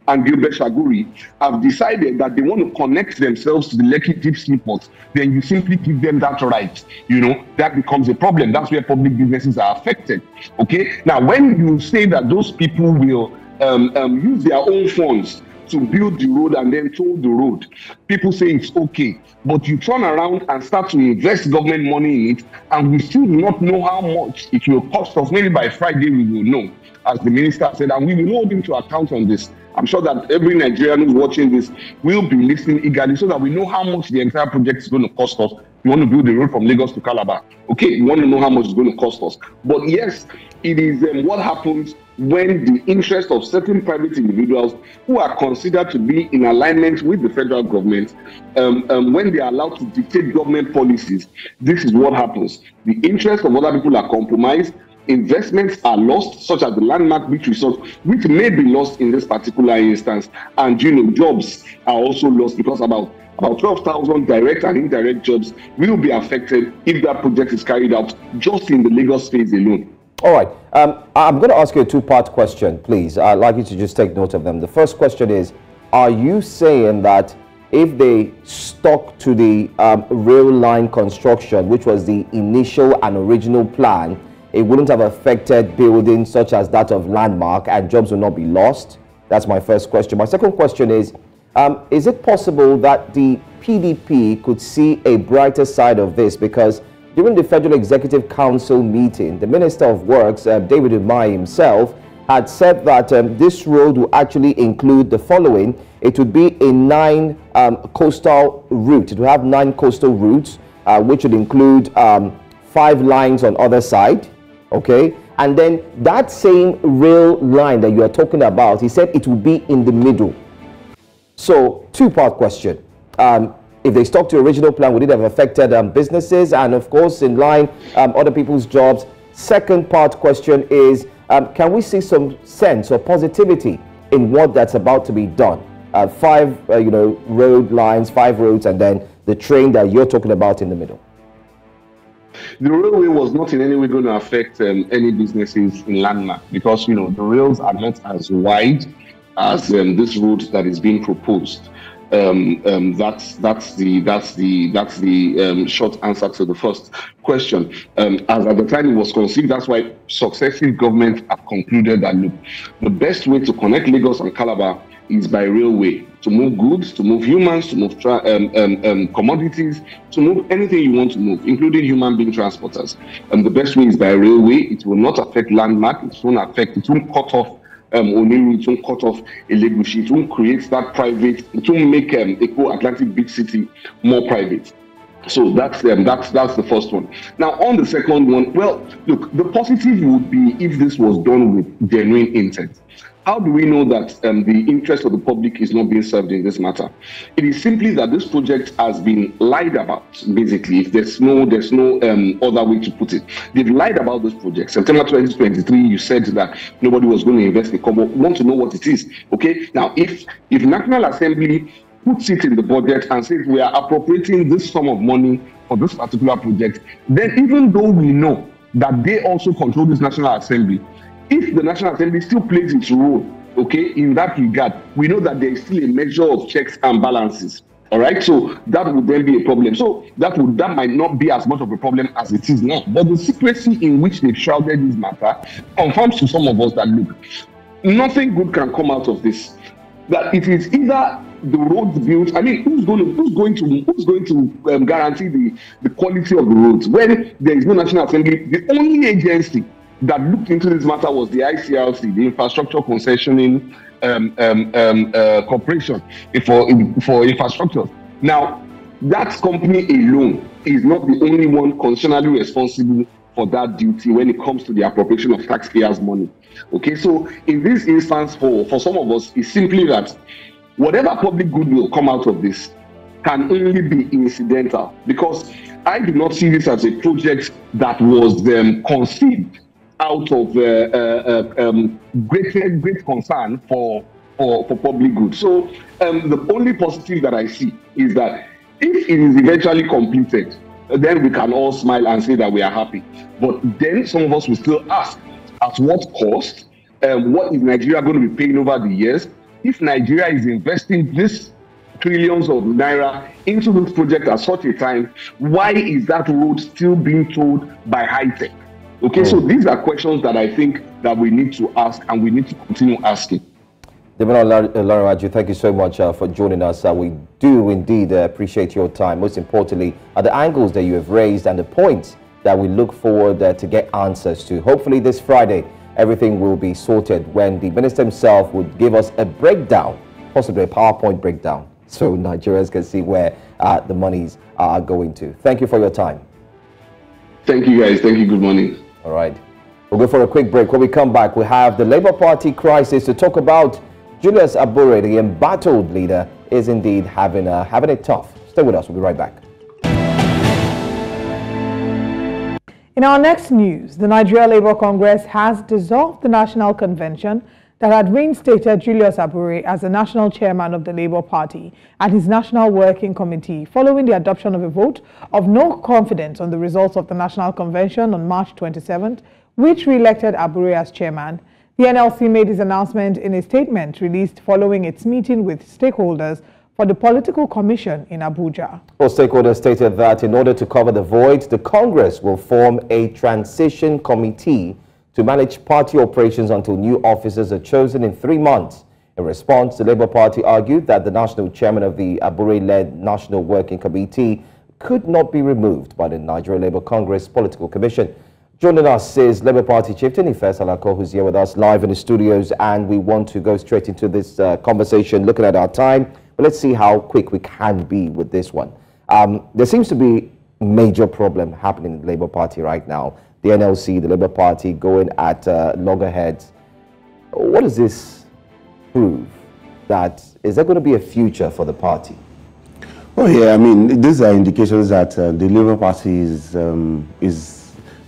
and Julius Abure have decided that they want to connect themselves to the Lekki deep sea port, then you simply give them that right. You know, that becomes a problem. That's where public businesses are affected. Okay? Now, when you say that those people will use their own funds to build the road and then toll the road, people say it's okay. But you turn around and start to invest government money in it, and we still do not know how much it will cost us. Maybe by Friday we will know, as the minister said, and we will hold him to account on this. I'm sure that every Nigerian who's watching this will be listening eagerly so that we know how much the entire project is going to cost us. We want to build the road from Lagos to Calaba. Okay, we want to know how much it's going to cost us. But yes, it is what happens when the interest of certain private individuals who are considered to be in alignment with the federal government, when they are allowed to dictate government policies, this is what happens. The interest of other people are compromised. Investments are lost, such as the landmark beach resort, which may be lost in this particular instance. And jobs are also lost because about 12,000 direct and indirect jobs will be affected if that project is carried out just in the Lagos phase alone. All right. I'm going to ask you a two-part question, please. I'd like you to just take note of them. The first question is, are you saying that if they stuck to the rail line construction, which was the initial and original plan, it wouldn't have affected buildings such as that of Landmark and jobs will not be lost? That's my first question. My second question is it possible that the PDP could see a brighter side of this? Because during the Federal Executive Council meeting, the Minister of Works, David Umahi himself, had said that this road will actually include the following. It would be a 9 coastal route. It will have 9 coastal routes, which would include 5 lines on other side. Okay, and then that same rail line that you are talking about, he said it will be in the middle. So, two-part question. If they stuck to original plan, would it have affected businesses and, of course, in line, other people's jobs? Second part question is, can we see some sense or positivity in what that's about to be done? 5, road lines, 5 roads, and then the train that you're talking about in the middle. The railway was not in any way going to affect any businesses in Landmark because, the rails are not as wide as this road that is being proposed. That's the short answer to the first question. As at the time it was conceived, that's why successive governments have concluded that look, the best way to connect Lagos and Calaba is by railway, to move goods, to move humans, to move commodities, to move anything you want to move, including human being transporters. The best way is by railway. It will not affect Landmark. It won't cut off Oniru, it won't cut off Elegushi. It won't create that private, it won't make Eco-Atlantic Big City more private. So that's the first one. Now on the second one, well, look, the positive would be if this was done with genuine intent. How do we know that the interest of the public is not being served in this matter? It is simply that this project has been lied about, basically. If there's no other way to put it. They've lied about this project. September 2023, you said that nobody was going to invest in Kobo. We want to know what it is. Okay? Now, if National Assembly puts it in the budget and says we are appropriating this sum of money for this particular project, then even though we know that they also control this National Assembly, if the National Assembly still plays its role, okay, in that regard, we know that there is still a measure of checks and balances. All right, so that would then be a problem. So that might not be as much of a problem as it is now. But the secrecy in which they've shrouded this matter confirms to some of us that look, nothing good can come out of this. That it is either the roads built. I mean, who's going to guarantee the quality of the roads when there is no National Assembly? The only agency that looked into this matter was the ICRC, the Infrastructure Concessioning Corporation for infrastructure. Now, that company alone is not the only one constitutionally responsible for that duty when it comes to the appropriation of taxpayers' money. Okay, so in this instance, for some of us, it's simply that whatever public good will come out of this can only be incidental, because I do not see this as a project that was conceived out of great concern for public good. So the only positive that I see is that if it is eventually completed, then we can all smile and say that we are happy. But then some of us will still ask, at what cost? What is Nigeria going to be paying over the years? If Nigeria is investing this trillions of naira into this project at such a time, why is that road still being towed by high tech? Okay, so these are questions that I think that we need to ask, and we need to continue asking. Dewaju, thank you so much for joining us. We do indeed appreciate your time. Most importantly, the angles that you have raised and the points that we look forward to get answers to. Hopefully this Friday, everything will be sorted when the minister himself would give us a breakdown, possibly a PowerPoint breakdown, so Nigerians can see where the monies are going to. Thank you for your time. Thank you, guys. Thank you. Good morning. All right. We'll go for a quick break. When we come back, we have the Labour Party crisis to talk about. Julius Abure, the embattled leader, is indeed having it tough. Stay with us. We'll be right back. In our next news, the Nigeria Labour Congress has dissolved the National Convention that had reinstated Julius Abure as the national chairman of the Labour Party and his National Working Committee following the adoption of a vote of no confidence on the results of the National Convention on March 27th, which re-elected Abure as chairman. The NLC made this announcement in a statement released following its meeting with stakeholders for the Political Commission in Abuja. Well, stakeholders stated that in order to cover the void, the Congress will form a transition committee to manage party operations until new officers are chosen in 3 months. In response, the Labour Party argued that the national chairman of the Abure-led National Working Committee could not be removed by the Nigerian Labour Congress Political Commission. Joining us is Labour Party Chieftain Salako, who's here with us live in the studios, and we want to go straight into this conversation, looking at our time. But let's see how quick we can be with this one. There seems to be a major problem happening in the Labour Party right now. The NLC, the Labour Party, going at loggerheads. What does this prove? Is there going to be a future for the party? Oh yeah, I mean, these are indications that the Labour Party is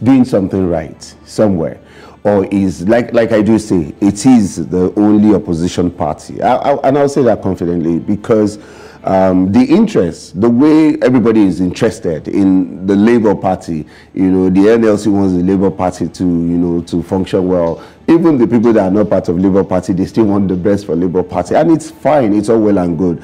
doing something right somewhere, or is like I do say, it is the only opposition party, and I'll say that confidently, because the interest, the way everybody is interested in the Labour Party, you know, the NLC wants the Labour Party to, you know, to function well. Even the people that are not part of Labour Party, they still want the best for Labour Party, and it's fine, it's all well and good.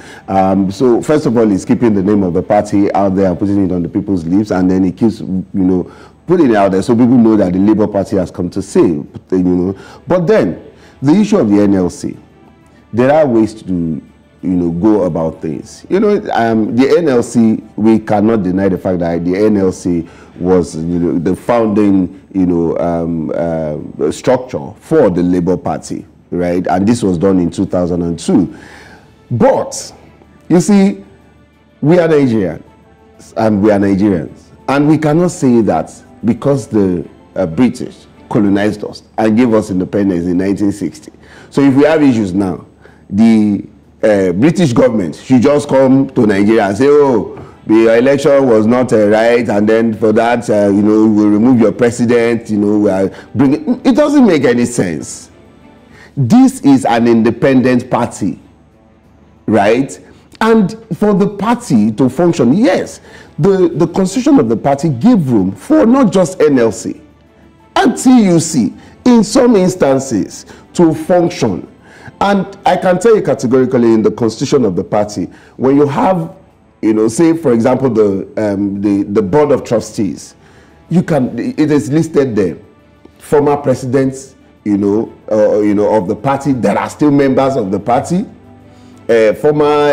So first of all, it's keeping the name of the party out there and putting it on the people's lips, and then it keeps, you know, putting it out there so people know that the Labour Party has come to say, you know. But then, the issue of the NLC, there are ways to, you know, go about things. You know, the NLC, we cannot deny the fact that the NLC was, you know, the founding, you know, structure for the Labour Party, right? And this was done in 2002. But, you see, we are Nigerians, and we are Nigerians. And we cannot say that because the British colonized us and gave us independence in 1960. So if we have issues now, the British government should just come to Nigeria and say, oh, the election was not right, and then for that, you know, we'll remove your president, you know, it doesn't make any sense. This is an independent party, right? And for the party to function, yes, the constitution of the party gave room for not just NLC and TUC in some instances to function. And I can tell you categorically, in the constitution of the party, when you have, you know, say for example the board of trustees, it is listed there, former presidents, you know, of the party that are still members of the party. Former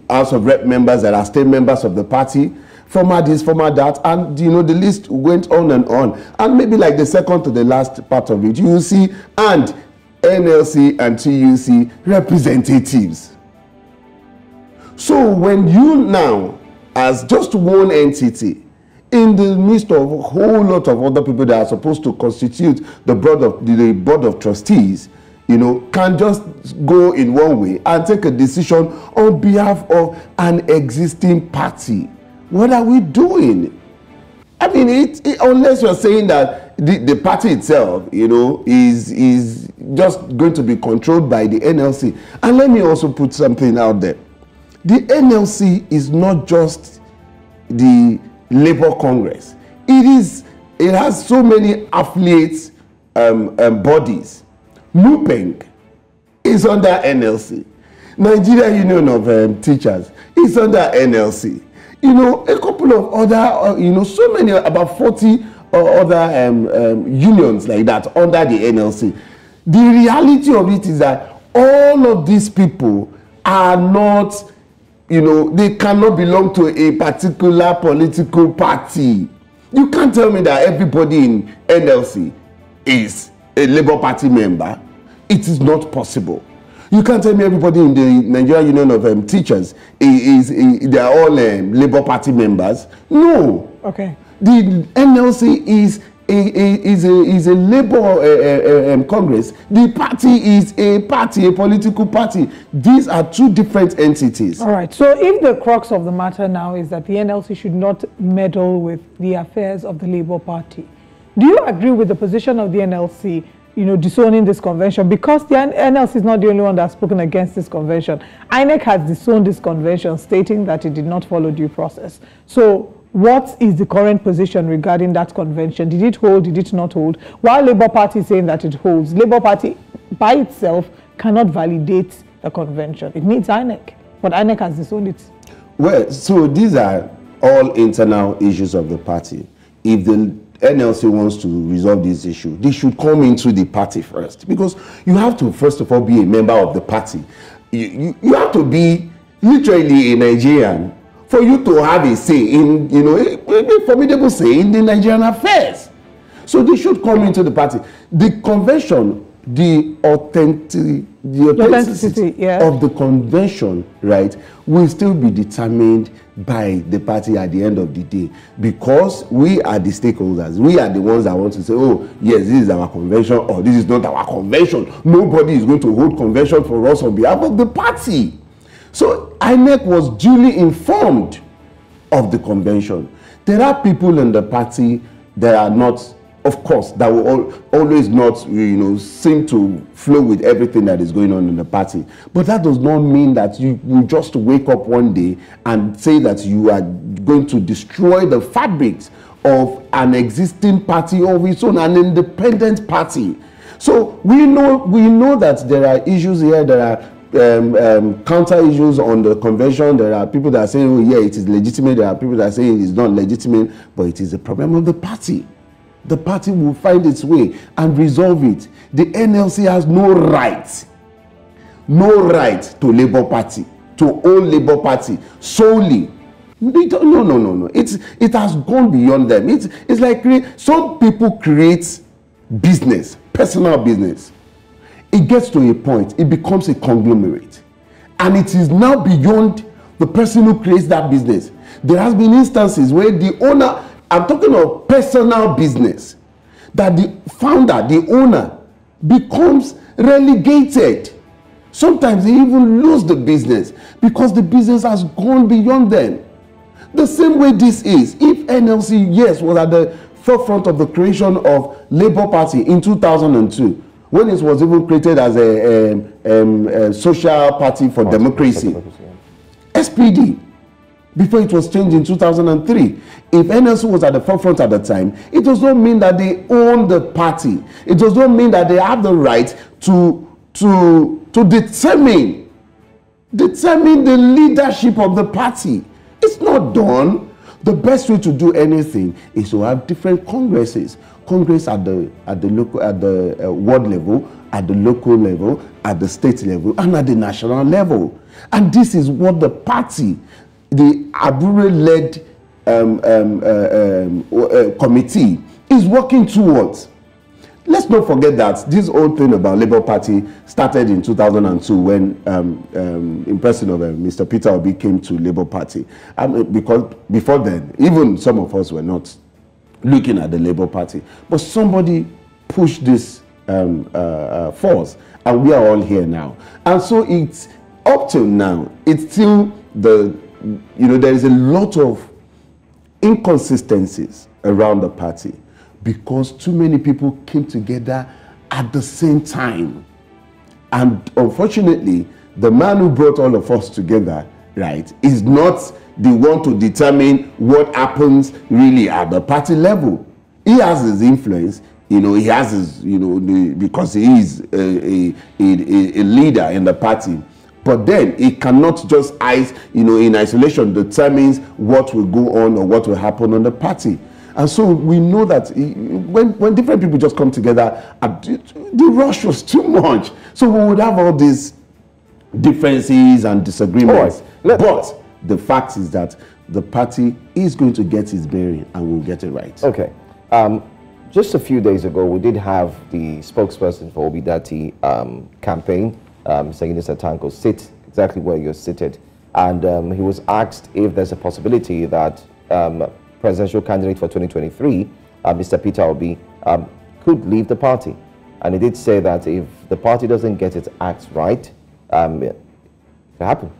House of Rep members that are still members of the party, former this, former that, and you know, the list went on. And maybe like the second to the last part of it, you will see, and NLC and TUC representatives. So when you now, as just one entity, in the midst of a whole lot of other people that are supposed to constitute the board of trustees, you know, can just go in one way and take a decision on behalf of an existing party. What are we doing? I mean, unless you're saying that the party itself, you know, is just going to be controlled by the NLC. And let me also put something out there. The NLC is not just the Labour Congress. It has so many affiliates bodies. NUPENG is under NLC. Nigerian Union of Teachers is under NLC. You know, a couple of other, you know, so many, about 40 other unions like that under the NLC. The reality of it is that all of these people are not, you know, they cannot belong to a particular political party. You can't tell me that everybody in NLC is a Labour Party member. It is not possible. You can't tell me everybody in the Nigerian Union of Teachers they are all Labour Party members. No. Okay. The NLC is a Labour Congress. The party is a party, a political party. These are two different entities. All right. So if the crux of the matter now is that the NLC should not meddle with the affairs of the Labour Party, do you agree with the position of the NLC, you know, disowning this convention? Because the NLC is not the only one that has spoken against this convention. INEC has disowned this convention, stating that it did not follow due process. So what is the current position regarding that convention? Did it hold? Did it not hold? While Labour Party is saying that it holds, Labour Party by itself cannot validate the convention. It needs INEC, but INEC has disowned it. Well, so these are all internal issues of the party. If the NLC wants to resolve this issue, they should come into the party first, because you have to first of all be a member of the party. You have to be literally a Nigerian for you to have a say in, you know, a formidable say in the Nigerian affairs. So they should come into the party. The convention, the authenticity of the convention, right, will still be determined by the party at the end of the day, because we are the stakeholders. We are the ones that want to say, oh yes, this is our convention, or this is not our convention. Nobody is going to hold convention for us on behalf of the party. So INEC was duly informed of the convention. There are people in the party that are not, of course, that will always not, you know, seem to flow with everything that is going on in the party. But that does not mean that you just wake up one day and say that you are going to destroy the fabric of an existing party of its own, an independent party. So we know that there are issues here. There are counter issues on the convention. There are people that are saying, oh yeah, it is legitimate. There are people that are saying it is not legitimate, but it is a problem of the party. The party will find its way and resolve it. The NLC has no right to Labour Party, to own Labour Party solely. No. It has gone beyond them. It's like some people create business, personal business. It gets to a point, it becomes a conglomerate. And it is now beyond the person who creates that business. There has been instances where the owner, I'm talking of personal business, that the founder, the owner, becomes relegated. Sometimes they even lose the business because the business has gone beyond them. The same way this is. If NLC, yes, was at the forefront of the creation of Labour Party in 2002, when it was even created as a social party for democracy, SPD, before it was changed in 2003. If NLC was at the forefront at the time, it does not mean that they own the party. It does not mean that they have the right to determine the leadership of the party. It's not done. The best way to do anything is to have different congresses. Congress at the local, at the world level, at the local level, at the state level, and at the national level. And this is what the party, the Abure-led committee, is working towards. let's not forget that this whole thing about Labour Party started in 2002 when in person of Mr. Peter Obi came to Labour Party. Because before then, even some of us were not looking at the Labour Party. But somebody pushed this force, and we are all here now. And so it's up till now, it's still there is a lot of inconsistencies around the party because too many people came together at the same time. And unfortunately, the man who brought all of us together, right, is not the one to determine what happens really at the party level. He has his influence, he has his, because he is a leader in the party. But then it cannot just in isolation determines what will go on or what will happen on the party. And so we know that when different people just come together, the rush was too much. So we would have all these differences and disagreements. Right. But the fact is that the party is going to get its bearing and will get it right. Okay. Just a few days ago, we did have the spokesperson for Obidati campaign, Mr. Tanko, sit exactly where you're seated. And he was asked if there's a possibility that presidential candidate for 2023, Mr. Peter Obi, could leave the party. And he did say that if the party doesn't get its acts right, it could happen.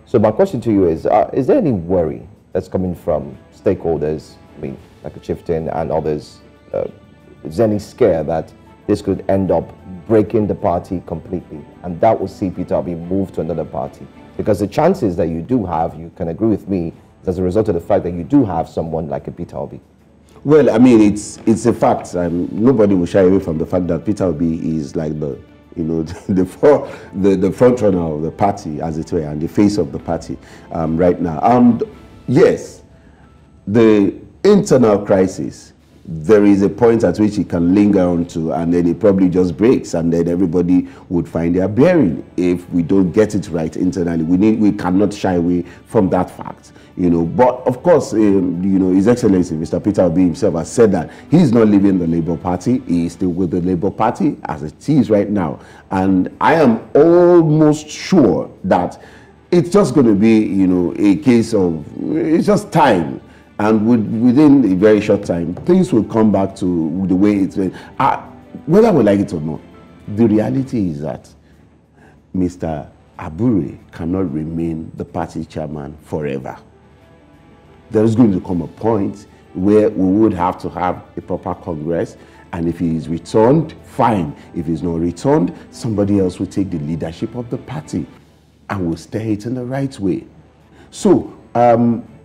So my question to you is there any worry that's coming from stakeholders, like a Chieftain and others? Is there any scare that this could end up breaking the party completely, and that will see Peter Obi move to another party? Because the chances that you do have, you can agree with me, is as a result of the fact that you do have someone like a Peter Obi. Well, I mean, it's a fact. Nobody will shy away from the fact that Peter Obi is like the front runner of the party, as it were, and the face of the party right now. And yes, the internal crisis, there is a point at which it can linger on to, and then it probably just breaks, and then everybody would find their bearing. If we don't get it right internally, we cannot shy away from that fact, But of course, His Excellency Mr. Peter Obi himself has said that he's not leaving the Labour Party. He is still with the Labour Party as it is right now, and I am almost sure that it's just going to be, a case of it's just time. And within a very short time, things will come back to the way it's been. Whether we like it or not, the reality is that Mr. Abure cannot remain the party chairman forever. There is going to come a point where we would have to have a proper Congress, and if he is returned, fine. If he's not returned, somebody else will take the leadership of the party and will steer it in the right way. So,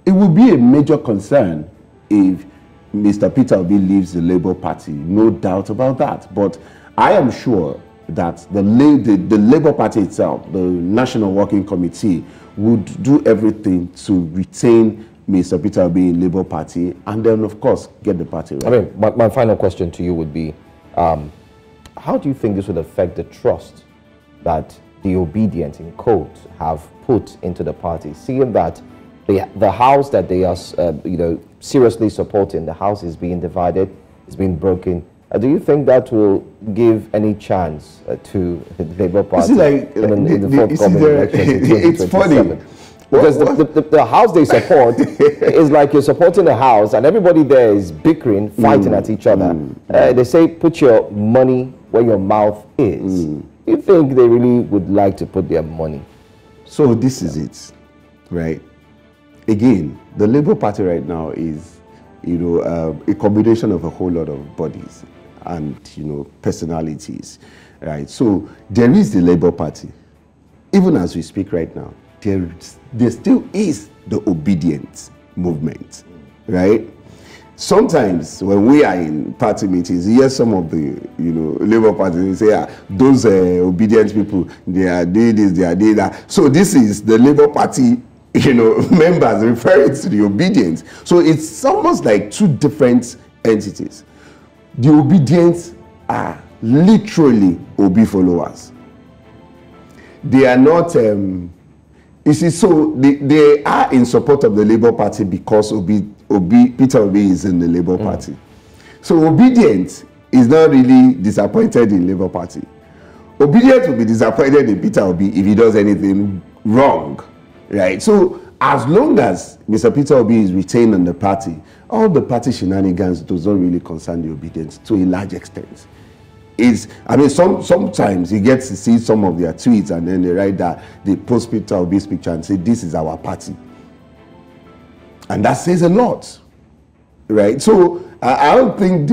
it will be a major concern if Mr. Peter Obi leaves the Labour Party, no doubt about that. But I am sure that the Labour Party itself, the National Working Committee, would do everything to retain Mr. Peter Obi in Labour Party and then, of course, get the party right. I mean, my final question to you would be, how do you think this would affect the trust that the obedient, in quotes, have put into the party, seeing that the house that they are, seriously supporting, the house is being divided, is being broken? Do you think that will give any chance to the Labour Party in the forthcoming elections in 2027? It's funny. Because the house they support is like you're supporting a house and everybody there is bickering, fighting at each other. They say, put your money where your mouth is. You think they really would like to put their money? So this is it, right? Again, the Labour Party right now is, a combination of a whole lot of bodies and, personalities, right? So there is the Labour Party. Even as we speak right now, there still is the obedient movement, right? Sometimes when we are in party meetings, you hear some of the, Labour Party, they say, those obedient people, they are doing this, they are doing that. So this is the Labour Party, members referring to the obedience. So it's almost like two different entities. The obedients are literally Obi followers. They are not, you see, so they are in support of the Labour Party because Peter Obi is in the Labour Party. So obedient is not really disappointed in Labour Party. Obedient will be disappointed in Peter Obi if he does anything wrong, right? So as long as Mr. Peter Obi is retained in the party, all the party shenanigans does not really concern the Obedience to a large extent. Sometimes he gets to see some of their tweets and then they write that, they post Peter Obi's picture and say, this is our party. And that says a lot, right? So I don't think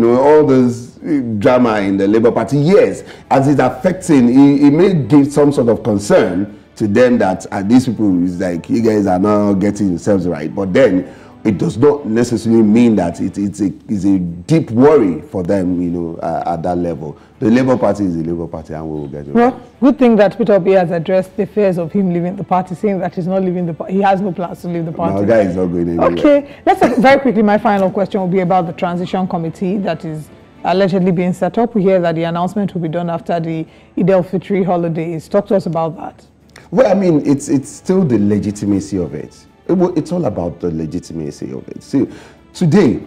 all this drama in the Labour Party, yes, as it's affecting, it may give some sort of concern to them that these people is like, you guys are not getting yourselves right. But then it does not necessarily mean that it's a deep worry for them, at that level. The Labour Party is the Labour Party, and we will get it. Well, good thing that Peter Obi has addressed the fears of him leaving the party, saying that he's not leaving the party. He has no plans to leave the party. No, guy is not going anywhere. Okay, very quickly, my final question will be about the transition committee that is allegedly being set up. We hear that the announcement will be done after the Eid al-Fitr holidays. Talk to us about that. Well, I mean, it's still the legitimacy of it. It's all about the legitimacy of it. See, today,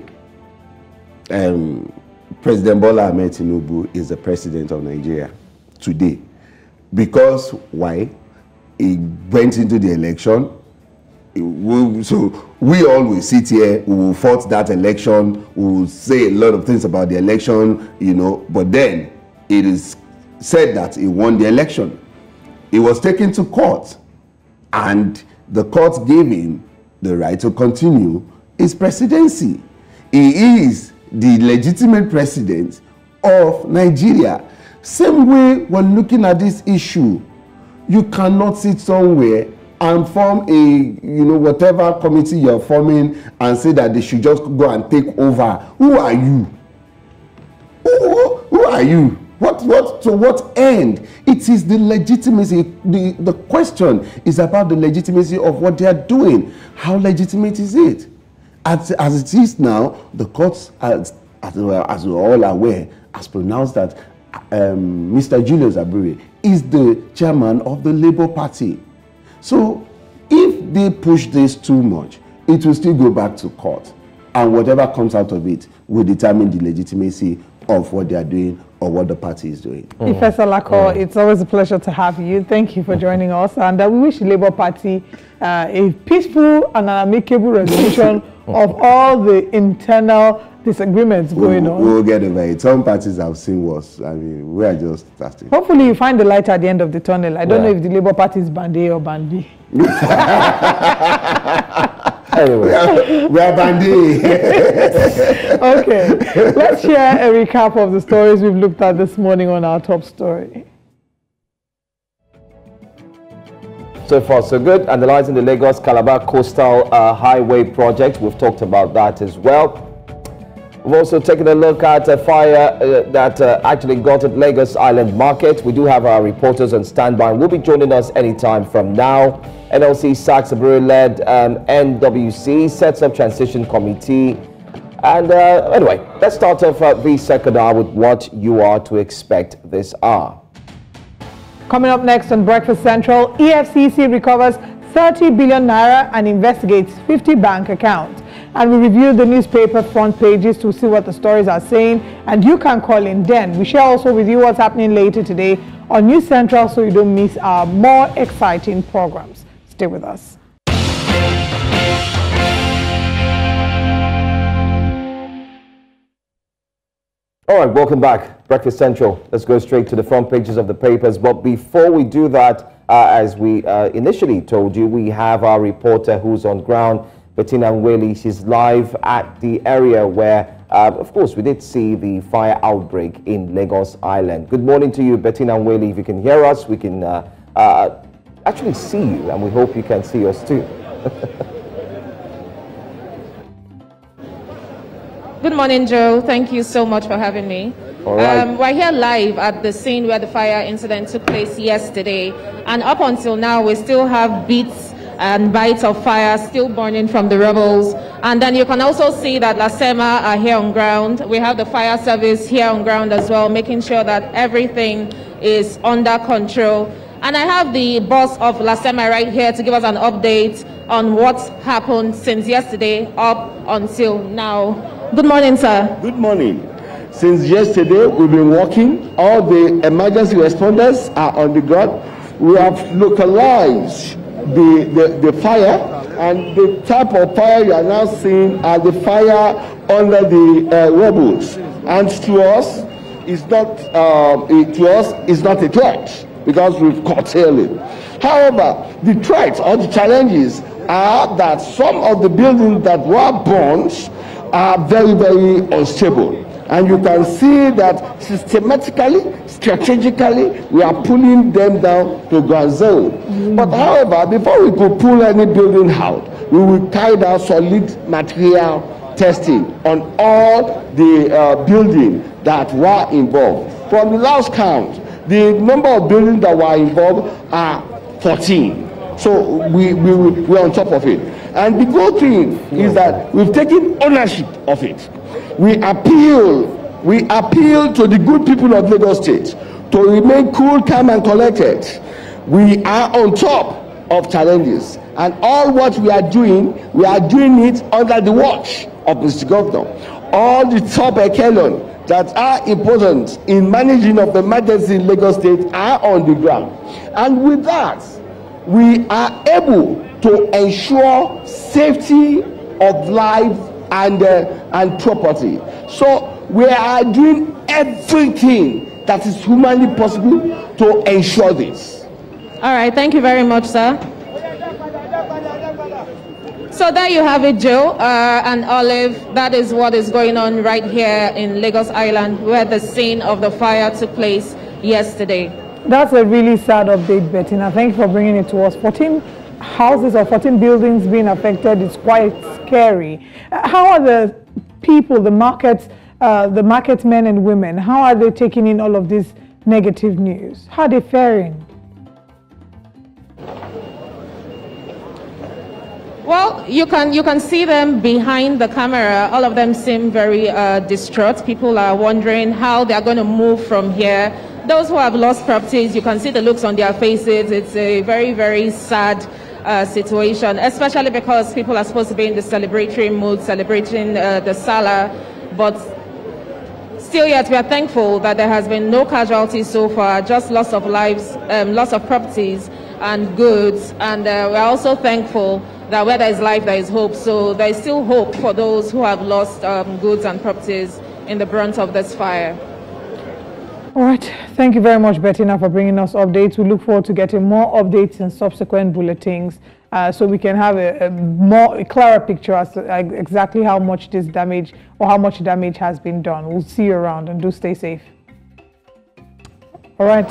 President Bola Ahmed Tinubu is the president of Nigeria. Today. Because why? He went into the election. So we always sit here, we will fight that election, we will say a lot of things about the election, but then it is said that he won the election. He was taken to court, and the court gave him the right to continue his presidency. He is the legitimate president of Nigeria. Same way when looking at this issue, you cannot sit somewhere and form a, whatever committee you're forming and say that they should just go and take over. Who are you? Who are you? To what end? It is the legitimacy. The question is about the legitimacy of what they are doing. How legitimate is it? As it is now, the courts, as we're all aware, has pronounced that Mr. Julius Abure is the chairman of the Labour Party. So if they push this too much, it will still go back to court. And whatever comes out of it will determine the legitimacy of what they are doing or what the party is doing. Professor Salako, it's always a pleasure to have you. Thank you for joining us. And we wish the Labour Party a peaceful and an amicable resolution of all the internal disagreements going on. We'll get over it. Some parties have seen worse. I mean, we are just starting. Hopefully you find the light at the end of the tunnel. I don't know if the Labour Party is Band A or Band B. Anyway, we are Band A. Okay, let's share a recap of the stories we've looked at this morning on our top story. So far, so good. Analyzing the Lagos Calaba Coastal Highway project. We've talked about that as well. We've also taken a look at a fire that actually got at Lagos Island Market. We do have our reporters on standby. Will be joining us anytime from now. NLC sacks Abure-led NWC, sets up transition committee. And anyway, let's start off the second hour with what you are to expect this hour. Coming up next on Breakfast Central, EFCC recovers 30 billion naira and investigates 50 bank accounts. And we review the newspaper front pages to see what the stories are saying. And you can call in then. We share also with you what's happening later today on News Central so you don't miss our more exciting programs. Stay with us. All right, welcome back. Breakfast Central. Let's go straight to the front pages of the papers. But before we do that, as we initially told you, we have our reporter who's on ground, Bettina Nweli. She's live at the area where, of course, we did see the fire outbreak in Lagos Island. Good morning to you, Bettina Nweli. If you can hear us, we can actually see you, and we hope you can see us too. Good morning, Joe. Thank you so much for having me. All right. We're here live at the scene where the fire incident took place yesterday. And up until now, we still have bits and bites of fire still burning from the rubbles. And then you can also see that LASEMA are here on ground. We have the fire service here on ground as well, making sure that everything is under control. And I have the boss of LASEMA right here to give us an update on what's happened since yesterday up until now. Good morning, sir. Good morning. Since yesterday, we've been working. All the emergency responders are on the ground. We have localized the fire, and the type of fire you are now seeing are the fire under the rubbles. And to us, it's not a threat because we've curtailed it. However, the threats or the challenges are that some of the buildings that were burned are very, very unstable. And you can see that systematically, strategically, we are pulling them down to ground zero. But however, before we could pull any building out, we will carry out solid material testing on all the buildings that were involved. From the last count, the number of buildings that were involved are 14. So we're on top of it. And the good thing is that we've taken ownership of it. We appeal to the good people of Lagos State to remain cool, calm, and collected. We are on top of challenges, and all what we are doing it under the watch of Mr. Governor. All the top echelon that are important in managing of the emergency in Lagos State are on the ground. And with that, we are able to ensure safety of life and property. So we are doing everything that is humanly possible to ensure this. All right, thank you very much, sir. So there you have it, Joe and Olive. That is what is going on right here in Lagos Island, where the scene of the fire took place yesterday. That's a really sad update, Bettina. Thank you for bringing it to us. 14 houses or 14 buildings being affected is quite scary. How are the people, the market men and women, how are they taking in all of this negative news? How are they faring? Well, you can see them behind the camera. All of them seem very distraught. People are wondering how they are going to move from here. Those who have lost properties, you can see the looks on their faces. It's a very, very sad situation, especially because people are supposed to be in the celebratory mood, celebrating the Salah. But still yet, we are thankful that there has been no casualties so far, just loss of lives, loss of properties and goods. And we are also thankful that where there is life, there is hope. So there is still hope for those who have lost goods and properties in the brunt of this fire. All right. Thank you very much, Bettina, for bringing us updates. We look forward to getting more updates in subsequent bulletins so we can have a clearer picture as to exactly how much this damage or how much damage has been done. We'll see you around, and do stay safe. All right.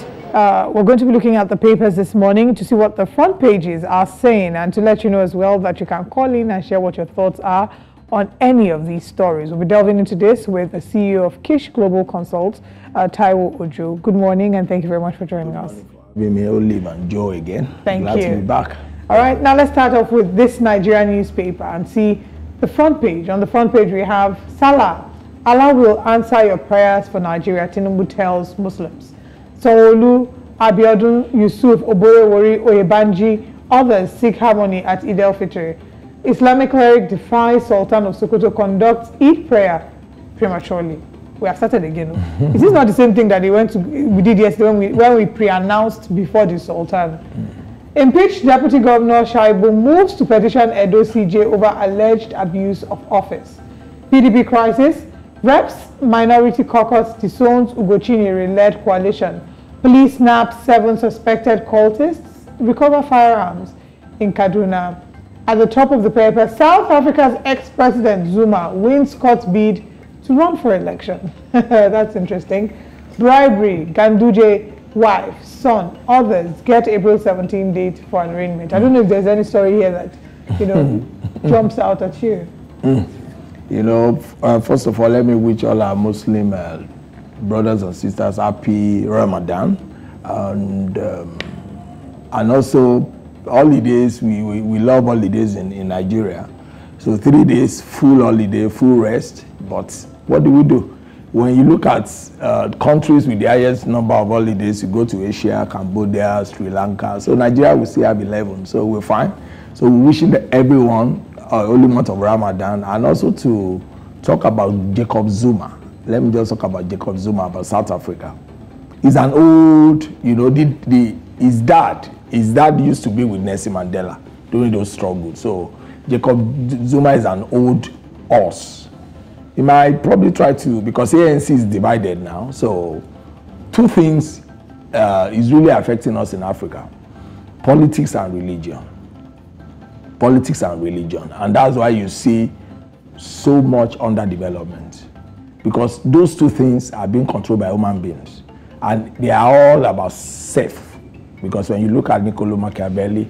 We're going to be looking at the papers this morning to see what the front pages are saying, and to let you know as well that you can call in and share what your thoughts are on any of these stories. We'll be delving into this with the CEO of Kish Global Consult, Taiwo Ojo. Good morning, and thank you very much for joining us. Me, Olive and Joe again. Glad to be back. All right, now let's start off with this Nigerian newspaper and see the front page. On the front page, we have Salah. Allah will answer your prayers for Nigeria, Tinubu tells Muslims. Sanwo-Olu, Abiodun, Yusuf, Oborewori, Oyebanji, others seek harmony at Eid al-Fitr. Islamic cleric defies Sultan of Sokoto, conducts Eid prayer prematurely. We have started again. Is this not the same thing that we did yesterday when we pre-announced before the Sultan? Impeached Deputy Governor Shaibu moves to petition Edo CJ over alleged abuse of office. PDP crisis, Reps Minority Caucus disowns Ugochinyere-led coalition. Police snap 7 suspected cultists, recover firearms in Kaduna. At the top of the paper, South Africa's ex-president Zuma wins court bid to run for election. That's interesting. Bribery, Ganduje, wife, son, others get April 17 date for an arraignment. I don't know if there's any story here that, jumps out at you. First of all, let me wish all our Muslim brothers and sisters happy Ramadan, and also holidays. We love holidays in Nigeria. So 3 days full holiday, full rest. But what do? When you look at countries with the highest number of holidays, you go to Asia, Cambodia, Sri Lanka. So Nigeria will still have 11. So we're fine. So we're wishing everyone holy month of Ramadan, and also to talk about Jacob Zuma. let me just talk about Jacob Zuma, about South Africa. He's an old, you know, his dad used to be with Nelson Mandela during those struggles. So Jacob Zuma is an old horse. He might probably try to, because ANC is divided now. So two things is really affecting us in Africa: politics and religion. Politics and religion. And that's why you see so much underdevelopment, because those two things are being controlled by human beings, and they are all about self. Because when you look at Niccolo Machiavelli,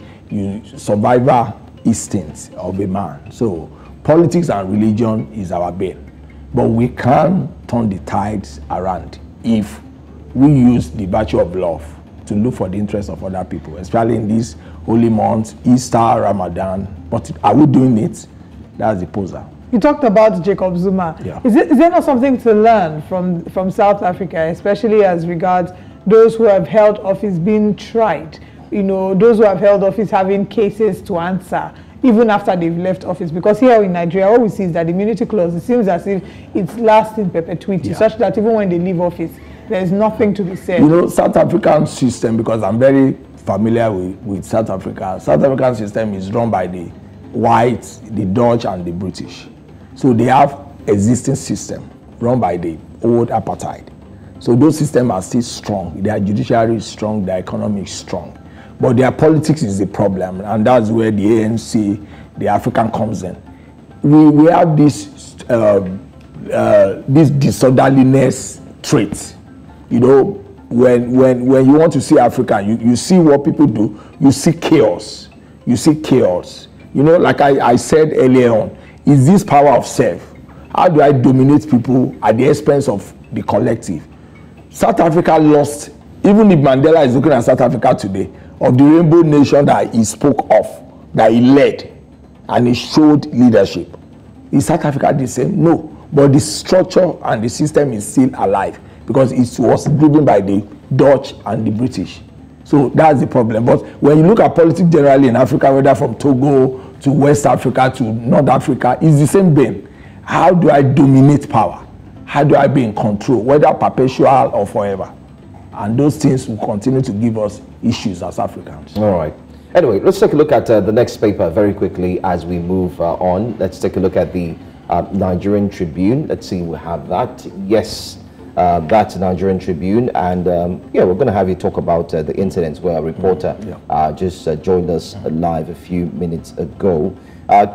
survivor instinct of a man. So politics and religion is our bane, but we can turn the tides around if we use the virtue of love to look for the interests of other people, especially in these holy months, Easter, Ramadan. But are we doing it? That's the poser. You talked about Jacob Zuma. Yeah. Is there not something to learn from South Africa, especially as regards those who have held office being tried? You know, those who have held office having cases to answer even after they've left office? Because here in Nigeria, what we see is that the immunity clause, it seems as if it's lasts in perpetuity, such that even when they leave office, there's nothing to be said. You know, South African system, because I'm very familiar with South Africa, South African system is run by the whites, the Dutch, and the British. So they have existing system run by the old apartheid. So those systems are still strong. Their judiciary is strong, their economy is strong. But their politics is the problem, and that's where the ANC, the African, comes in. We have this disorderliness trait. You know, when you want to see Africa, you see what people do, you see chaos. You see chaos. You know, like I said earlier on, is this power of self? How do I dominate people at the expense of the collective? South Africa lost, even if Mandela is looking at South Africa today, of the rainbow nation that he spoke of, that he led, and he showed leadership. Is South Africa the same? No. But the structure and the system is still alive, because it was driven by the Dutch and the British. So that's the problem. But when you look at politics generally in Africa, whether from Togo to West Africa to North Africa, it's the same vein. How do I dominate power? How do I be in control, whether perpetual or forever? And those things will continue to give us issues as Africans. All right. Anyway, let's take a look at the next paper very quickly as we move on. Let's take a look at the Nigerian Tribune. Let's see, we have that. Yes, that's Nigerian Tribune. And yeah, we're going to have you talk about the incidents where a reporter just joined us live a few minutes ago.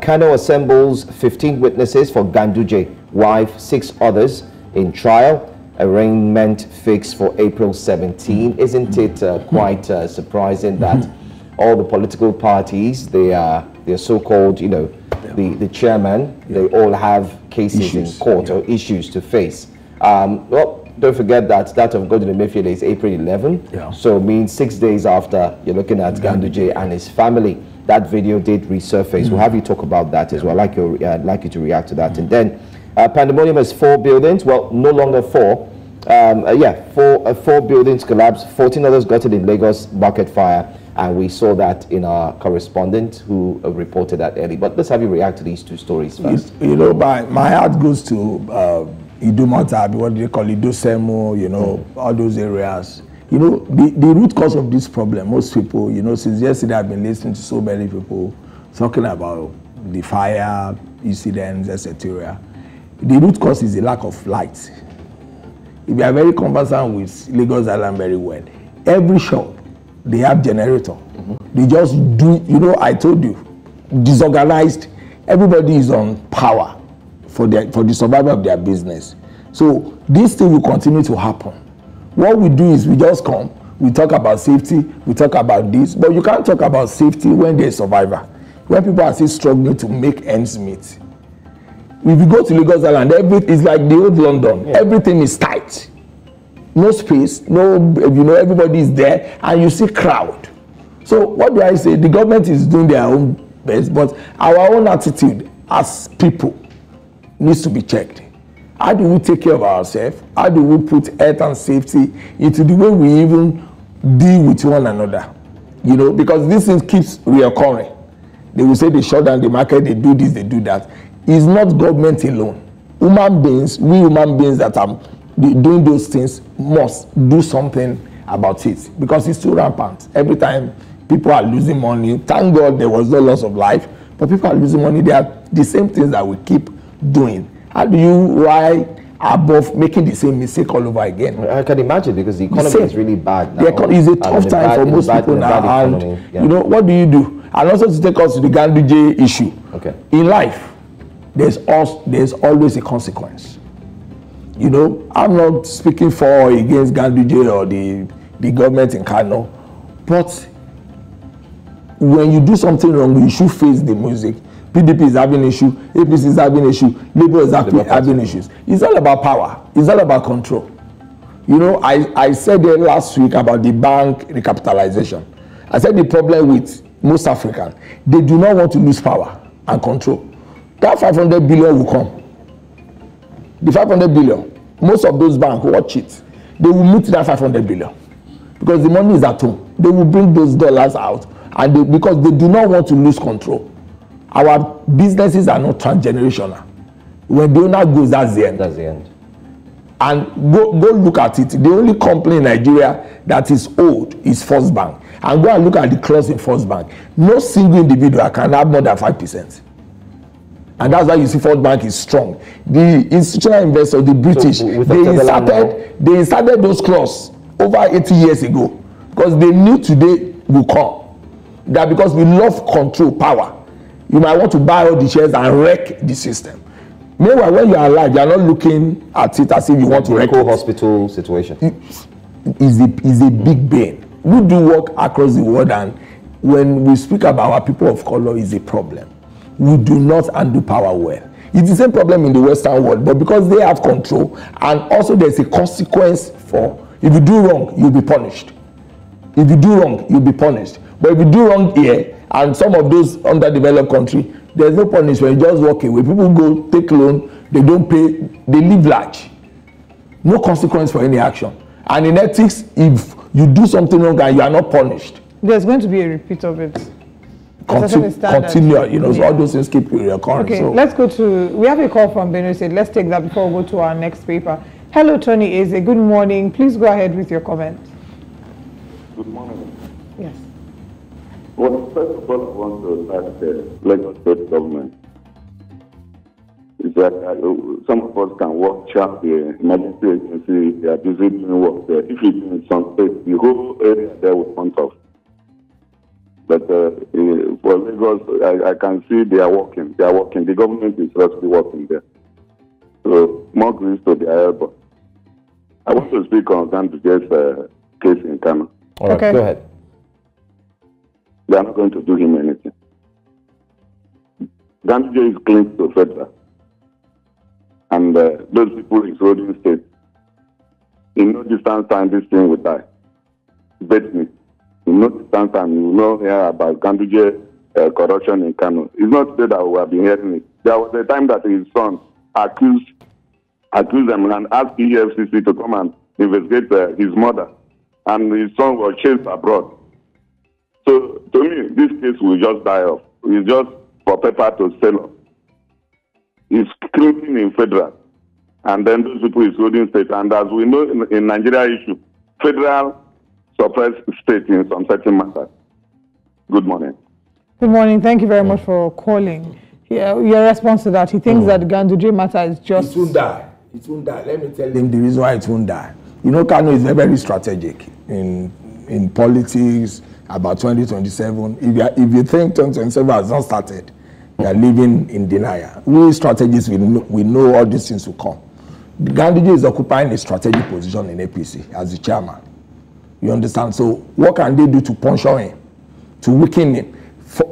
Kano assembles 15 witnesses for Ganduje wife, 6 others in trial. Arraignment fixed for April 17. Isn't it quite surprising that all the political parties, they're so-called, you know, the chairman, they all have cases in court or issues to face. Well, don't forget that of Godwin Emefiele is April 11. So it means 6 days after you're looking at Ganduje and his family. That video did resurface. We'll have you talk about that as well. I'd like you to react to that. And then pandemonium has 4 buildings. Well, no longer 4. 4 buildings collapsed. 14 others got it in Lagos market fire. And we saw that in our correspondent who reported that early. But let's have you react to these 2 stories first. You know, my heart goes to Idumota, what do they call it, Dosemo, you know, all those areas. You know, the root cause of this problem, most people, you know, since yesterday I've been listening to so many people talking about the fire incidents, etc. The root cause is the lack of light. If you are very conversant with Lagos Island very well, every shop, they have generator. They just do, you know, I told you, disorganized. Everybody is on power for the survival of their business. So this thing will continue to happen. What we do is we just come, we talk about safety, we talk about this, but you can't talk about safety when there's survivor, when people are still struggling to make ends meet. If you go to Lagos Island, it's like the old London. Everything is tight. No space, no, you know, everybody is there, and you see crowd. So what do I say? The government is doing their own best, but our own attitude as people needs to be checked. How do we take care of ourselves? How do we put health and safety into the way we even deal with one another? You know, because this thing keeps reoccurring. They will say they shut down the market, they do this, they do that. It's not government alone. human beings, we human beings that are doing those things must do something about it, because it's too rampant. Every time people are losing money, thank God there was no loss of life, but people are losing money. They are the same things that we keep doing. How do you ride above making the same mistake all over again? I can imagine, because the economy is really bad now. It's a tough time for most people now. And you know, what do you do? And also to take us to the Ganduje issue. Okay. In life, there's always a consequence. You know, I'm not speaking for or against Ganduje or the government in Kano, but when you do something wrong, you should face the music. PDP is having issue, APC is having issue, Labour is having issues. It's all about power. It's all about control. You know, I said there last week about the bank recapitalization. I said the problem with most Africans, they do not want to lose power and control. That 500 billion will come. The 500 billion, most of those banks, watch it. They will meet that 500 billion because the money is at home. They will bring those dollars out, and because they do not want to lose control. Our businesses are not transgenerational. When the owner goes, that's the end. That's the end. And go look at it. The only company in Nigeria that is old is First Bank. And go and look at the clause in First Bank. No single individual can have more than 5%. And that's why you see First Bank is strong. The institutional investors, the British, they inserted those clauses over 80 years ago because they knew today will come. That because we love control, power, you might want to buy all the shares and wreck the system. Meanwhile, when you are alive, you are not looking at it as if you want to wreck it. Hospital situation. Is a big bane. We do work across the world, and when we speak about our people of color, is a problem. We do not undo power well. It's the same problem in the Western world, but because they have control, and also there's a consequence for, if you do wrong, you'll be punished. If you do wrong, you'll be punished. But if you do wrong here, and some of those underdeveloped countries, there's no punishment, you just walk away. People go take loan, they don't pay, they live large. No consequence for any action. And in ethics, if you do something wrong and you are not punished, there's going to be a repeat of it. Continue, you know, so all those things keep recurring. Okay, so. Let's go to, we have a call from Benue State. Let's take that before we go to our next paper. Hello, Tony Eze. Good morning. Please go ahead with your comment. Good morning. Yes. Well, first of all, I want to thank the Lagos State government. Is that some of us can work sharp the emergency agency, they are busy doing work there. If it's in some state, the whole area there will front off. But for Lagos, I can see they are working. They are working. The government is actually working there. So more grace to their elbow. I want to speak on Ganduje's case in Kano. All right, go ahead. They are not going to do him anything. Ganduje is clean to federal. And those people is holding state. In no distant time, this thing will die. Bet me. In no distant time, you will not hear about Ganduje corruption in Kano. It's not today that we have been hearing it. There was a time that his son accused them and asked EFCC to come and investigate his mother. And his son was chased abroad. So, to me, this case will just die off. It's just for paper to sell off. It's cleaning in federal. And then those people is holding state. And as we know in Nigeria issue, federal suppress state in some certain matters. Good morning. Good morning. Thank you very much for calling. Yeah, your response to that, he thinks that the Ganduje matter is just... It won't die. It won't die. Let me tell him the reason why it won't die. You know, Kano is very strategic in politics about 2027. If you think 2027 has not started, you are living in denial. We strategists, we know all these things will come. The Ganduje is occupying a strategic position in APC as the chairman. You understand? So what can they do to puncture him, to weaken him?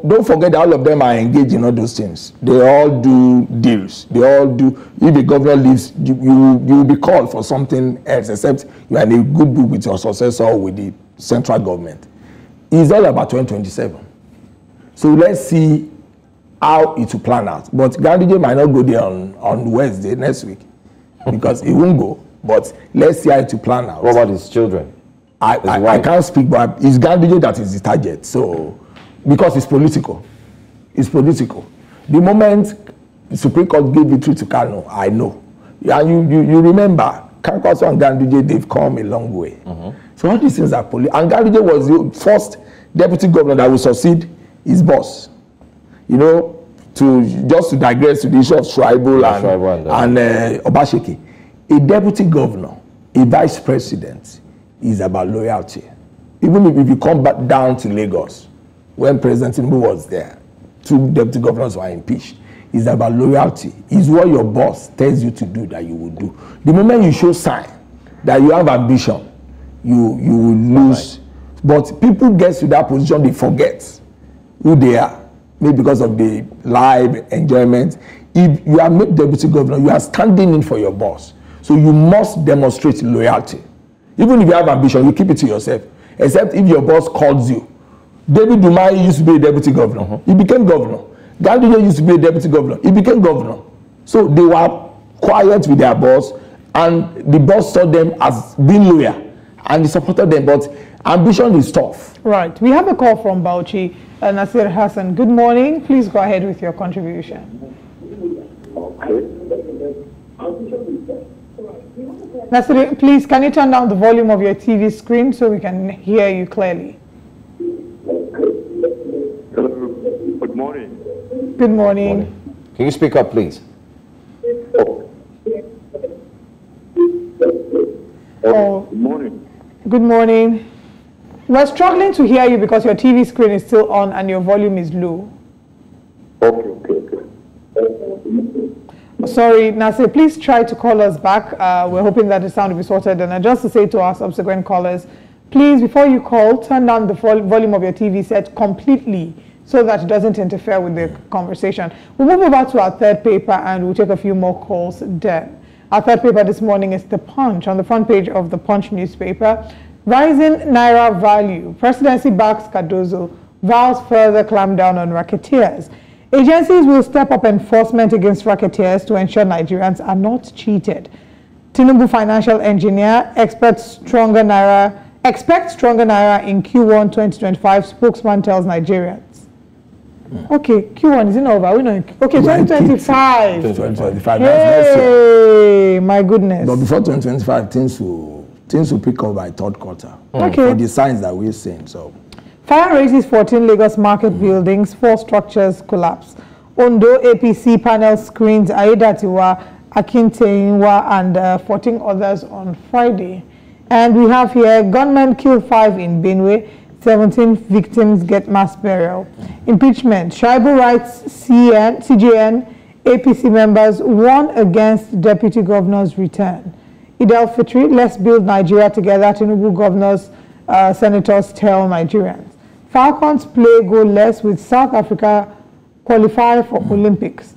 Don't forget that all of them are engaged in all those things. They all do deals. They all do. If the governor leaves, you will be called for something else, except you are in a good book with your successor or with the central government. It's all about 2027. So let's see how it will plan out. But Ganduje might not go there on Wednesday next week because he won't go. But let's see how it will plan out. What about his children? I can't speak, but it's Ganduje that is the target. So, because it's political. It's political. The moment the Supreme Court gave victory to Kano, I know And you remember, Kwankwaso and Ganduje, they've come a long way. So all these things are political. And Ganduje was the first deputy governor that will succeed his boss. You know, just to digress to the issue of tribal and Obasheki. A deputy governor, a vice president, is about loyalty. Even if you come back down to Lagos, when President Tinubu was there, 2 deputy governors were impeached. It's about loyalty. It's what your boss tells you to do that you will do. The moment you show sign that you have ambition, you will lose. But people get to that position, they forget who they are. Maybe because of the live enjoyment. If you are made deputy governor, you are standing in for your boss. So you must demonstrate loyalty. Even if you have ambition, you keep it to yourself. Except if your boss calls you. David Dumai used to be a deputy governor. He became governor. Ganduje used to be a deputy governor. He became governor. So they were quiet with their boss, and the boss saw them as being loyal, and he supported them. But ambition is tough. Right. We have a call from Bauchi, Nasir Hassan. Good morning. Please go ahead with your contribution. Nasir, please, can you turn down the volume of your TV screen so we can hear you clearly? Hello. Good morning. Good morning. Can you speak up, please? Oh. Good morning. Good morning. We're struggling to hear you because your TV screen is still on and your volume is low. Okay. Sorry, Nasir, please try to call us back. We're hoping that the sound will be sorted. And just to say to our subsequent callers, please, before you call, turn down the volume of your TV set completely so that it doesn't interfere with the conversation. We'll move over to our third paper and we'll take a few more calls then. Our third paper this morning is The Punch. On the front page of The Punch newspaper, rising Naira value. Presidency backs Cardozo, vows further clampdown on racketeers. Agencies will step up enforcement against racketeers to ensure Nigerians are not cheated. Tinubu financial engineer expects stronger Naira in Q1 2025, spokesman tells Nigerians. Okay, Q1 isn't over. We know. Okay, 2025. 2025. Hey, my goodness. But before 2025, things will pick up by third quarter. Okay. For the signs that we're seeing. So. Fire raises 14 Lagos market buildings, 4 structures collapse. Ondo APC panel screens Aiyedatiwa, Akinteyinwa, and 14 others on Friday. And we have here gunmen kill 5 in Benue, 17 victims get mass burial. Impeachment, tribal rights, CJN, APC members warn against deputy governor's return. Eid al-Fitr, let's build Nigeria together, Tinubu governors, senators tell Nigerians. Falcons play goalless with South Africa qualify for Olympics.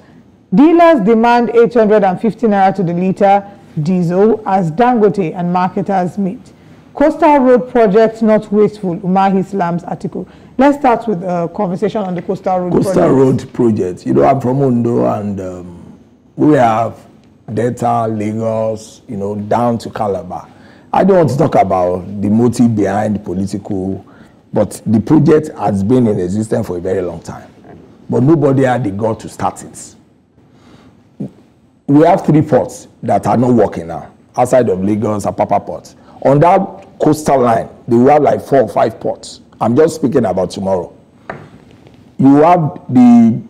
Dealers demand 850 naira to the litre diesel as Dangote and marketers meet. Coastal Road project not wasteful, Umar Islam's article. Let's start with a conversation on the Coastal Road project. Coastal Road project. You know, I'm from Ondo, and we have Delta, Lagos, you know, down to Calaba. I don't want to talk about the motive behind political, but the project has been in existence for a very long time. But nobody had the guts to start it. We have 3 ports that are not working now, outside of Lagos, Apapa Port. On that coastal line, they will have like 4 or 5 ports. I'm just speaking about tomorrow. You have the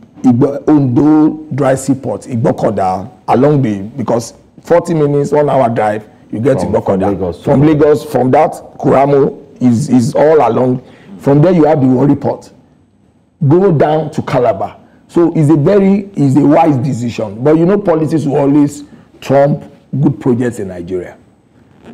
Ondo dry sea port, Igbokoda, along because 40 minutes, 1 hour drive, you get to Igbokoda. From Lagos, from that, Kuramo is all along. From there, you have the Warri port. Go down to Calaba. So it's a wise decision. But you know, politics will always trump good projects in Nigeria.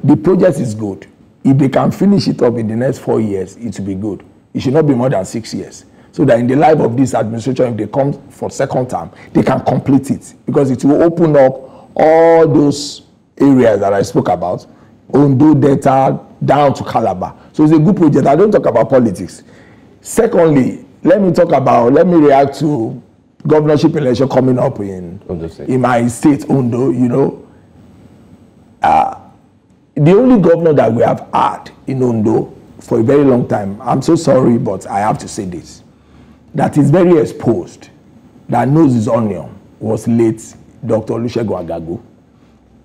The project is good. If they can finish it up in the next 4 years, it will be good. It should not be more than 6 years. So that in the life of this administration, if they come for second term, they can complete it. Because it will open up all those areas that I spoke about, Ondo, Delta, down to Calaba. So it's a good project. I don't talk about politics. Secondly, let me react to governorship election coming up in my state, Ondo, you know. The only governor that we have had in Ondo for a very long time, I'm so sorry, but I have to say this, that is very exposed, that knows his onion, was late Dr. Olusegun Agagu.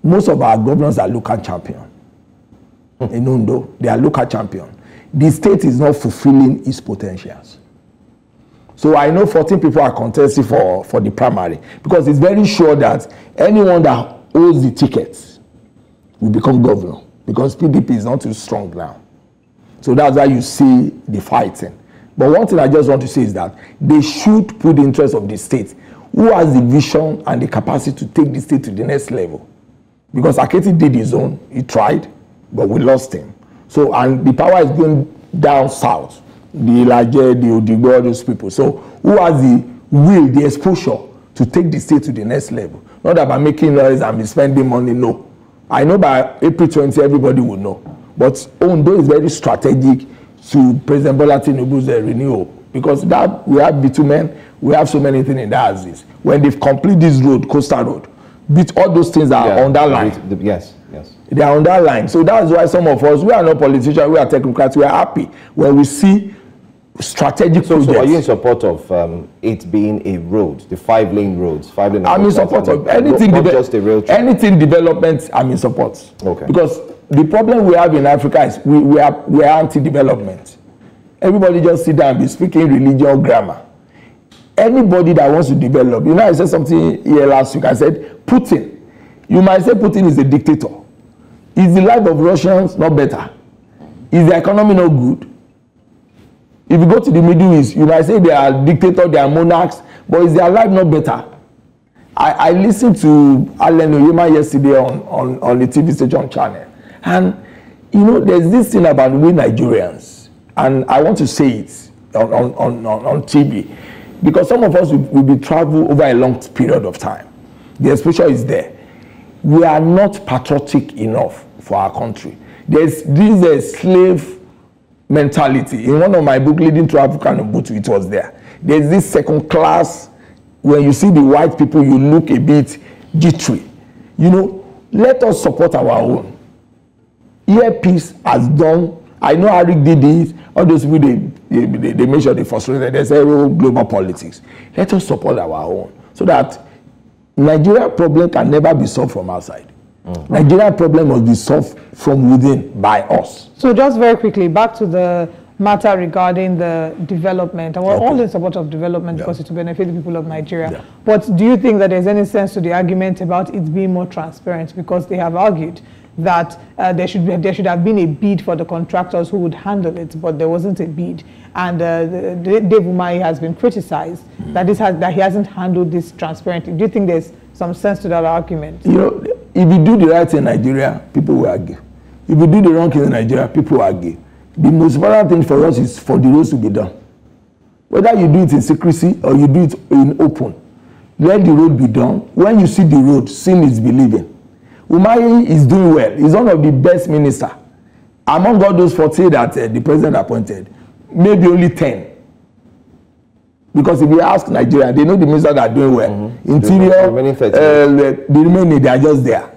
most of our governors are local champion. In Ondo, they are local champion. The state is not fulfilling its potentials. So I know 14 people are contesting for the primary, because it's very sure that anyone that holds the tickets will become governor, because PDP is not too strong now. So that's why you see the fighting. But one thing I just want to say is that they should put the interest of the state, who has the vision and the capacity to take the state to the next level. Because Aketi did his own, he tried, but we lost him. So, and the power is going down south, the Ilaje, the Odigbo, all those people. So who has the will, the exposure to take the state to the next level? Not about making noise and spending money, no. I know by April 20, everybody will know. But Ondo is very strategic to President Bola Tinubu's renewal, because that we have bitumen, we have so many things in that axis. When they've completed this road, Coastal Road, all those things are underlined. Yes. They are underlined. So that's why some of us, we are not politicians, we are technocrats, we are happy when we see strategic projects. So are you in support of it being a road, the 5-lane roads? I'm in support of anything, not just a rail trail. Anything development, I'm in support. Okay. Because the problem we have in Africa is we are anti-development. Everybody just sit down and be speaking religion grammar. Anybody that wants to develop, you know, I said something here last week. I said, Putin. You might say Putin is a dictator. Is the life of Russians not better? Is the economy not good? If you go to the Middle East, you might say they are dictators, they are monarchs, but is their life not better? I listened to Alan Oyema yesterday on the TV station channel. And, you know, there's this thing about we Nigerians, and I want to say it on TV, because some of us will be travel over a long period of time. The exposure is there. We are not patriotic enough for our country. There's this slave mentality. In one of my books, Leading to African Ubuntu, it was there. There's this second class, when you see the white people, you look a bit jittery. You know, let us support our own. Earpiece has done, I know Eric did it, all those people, they make sure they frustrated. They say, oh, global politics. Let us support our own, so that Nigeria problem can never be solved from outside. Nigeria problem must be solved from within by us. So just very quickly, back to the matter regarding the development. And we're all in support of development because it will benefit the people of Nigeria. But do you think that there's any sense to the argument about it being more transparent? Because they have argued that there should have been a bid for the contractors who would handle it, but there wasn't a bid. And Dave Umahi has been criticized that he hasn't handled this transparently. Do you think there's some sense to that argument? You know, if you do the right thing in Nigeria, people will argue. If you do the wrong thing in Nigeria, people will argue. The most important thing for us is for the roads to be done. Whether you do it in secrecy or you do it in open, let the road be done. When you see the road, seeing is believing. Umahi is doing well. He's one of the best ministers. Among all those 40 that the president appointed, maybe only 10. Because if you ask Nigeria, they know the ministers that are doing well. Interior, the remaining, they are just there.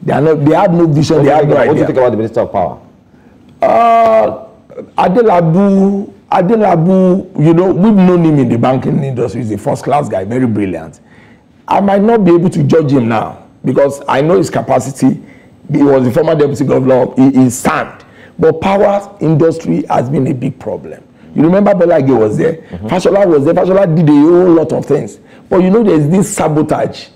They have no vision, they have no idea. What do you think about the Minister of Power? Adelabu, you know, we've known him in the banking industry. He's a first-class guy, very brilliant. I might not be able to judge him now, because I know his capacity. He was the former deputy governor. He is sound. But power industry has been a big problem. You remember Bolage was there. Fashola was there. Fashola did a whole lot of things. But you know, there's this sabotage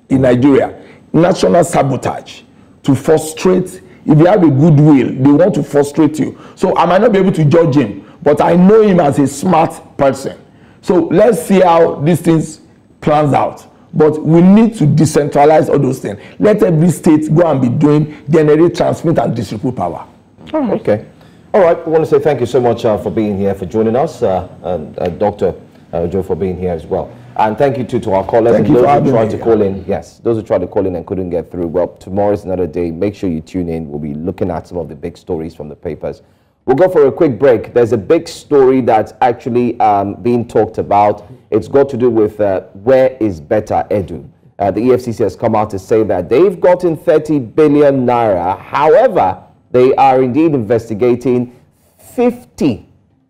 in Nigeria, national sabotage, to frustrate. If you have a good will, they want to frustrate you. So I might not be able to judge him, but I know him as a smart person. So let's see how these things plans out. But we need to decentralize all those things. Let every state go and be doing, generate, transmit, and distribute power. All right. Okay. All right. We want to say thank you so much for being here, for joining us, and Dr. Joe for being here as well. And thank you to our callers and those who tried to call in. Yes, those who tried to call in and couldn't get through. Well, tomorrow is another day. Make sure you tune in. We'll be looking at some of the big stories from the papers. We'll go for a quick break. There's a big story that's actually being talked about. It's got to do with where is better edu. The EFCC has come out to say that they've gotten 30 billion naira. However, they are indeed investigating 50,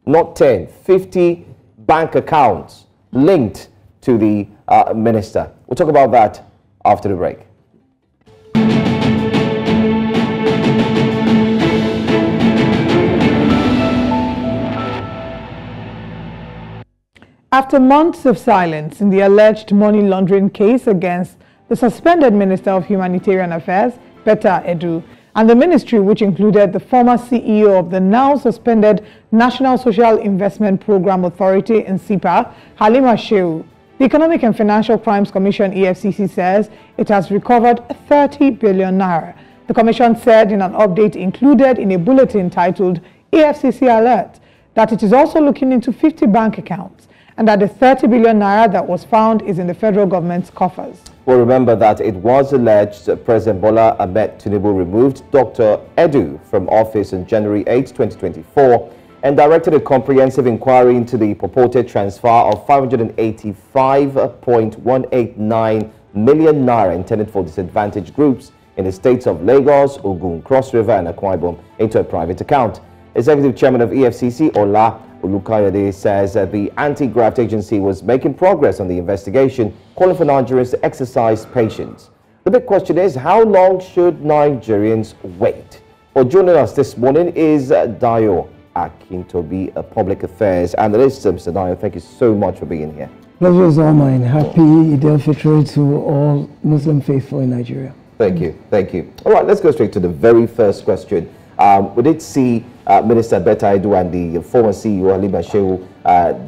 not 10, 50 bank accounts linked to the minister. We'll talk about that after the break. After months of silence in the alleged money laundering case against the suspended Minister of Humanitarian Affairs, Peter Edu, and the ministry, which included the former CEO of the now suspended National Social Investment Program Authority in SIPA, Halima Shehu, the Economic and Financial Crimes Commission, EFCC, says it has recovered 30 billion naira. The commission said in an update included in a bulletin titled EFCC Alert that it is also looking into 50 bank accounts and that the 30 billion naira that was found is in the federal government's coffers. Well, remember that it was alleged President Bola Ahmed Tinubu removed Dr. Edu from office on January 8, 2024 and directed a comprehensive inquiry into the purported transfer of 585.189 million naira intended for disadvantaged groups in the states of Lagos, Ogun, Cross River and Akwa Ibom into a private account. Executive Chairman of EFCC, Ola Olukayode, says that the anti-graft agency was making progress on the investigation, calling for Nigerians to exercise patience. The big question is, how long should Nigerians wait? Well, joining us this morning is Dayo Akintobi, a public affairs analyst. Mr. Dayo, thank you so much for being here. Pleasure is all mine. Happy Eid al-Fitr to all Muslim faithful in Nigeria. Thank you. Thank you. All right, let's go straight to the very first question. We did see Minister Peter Edu and the former CEO Halima Shehu,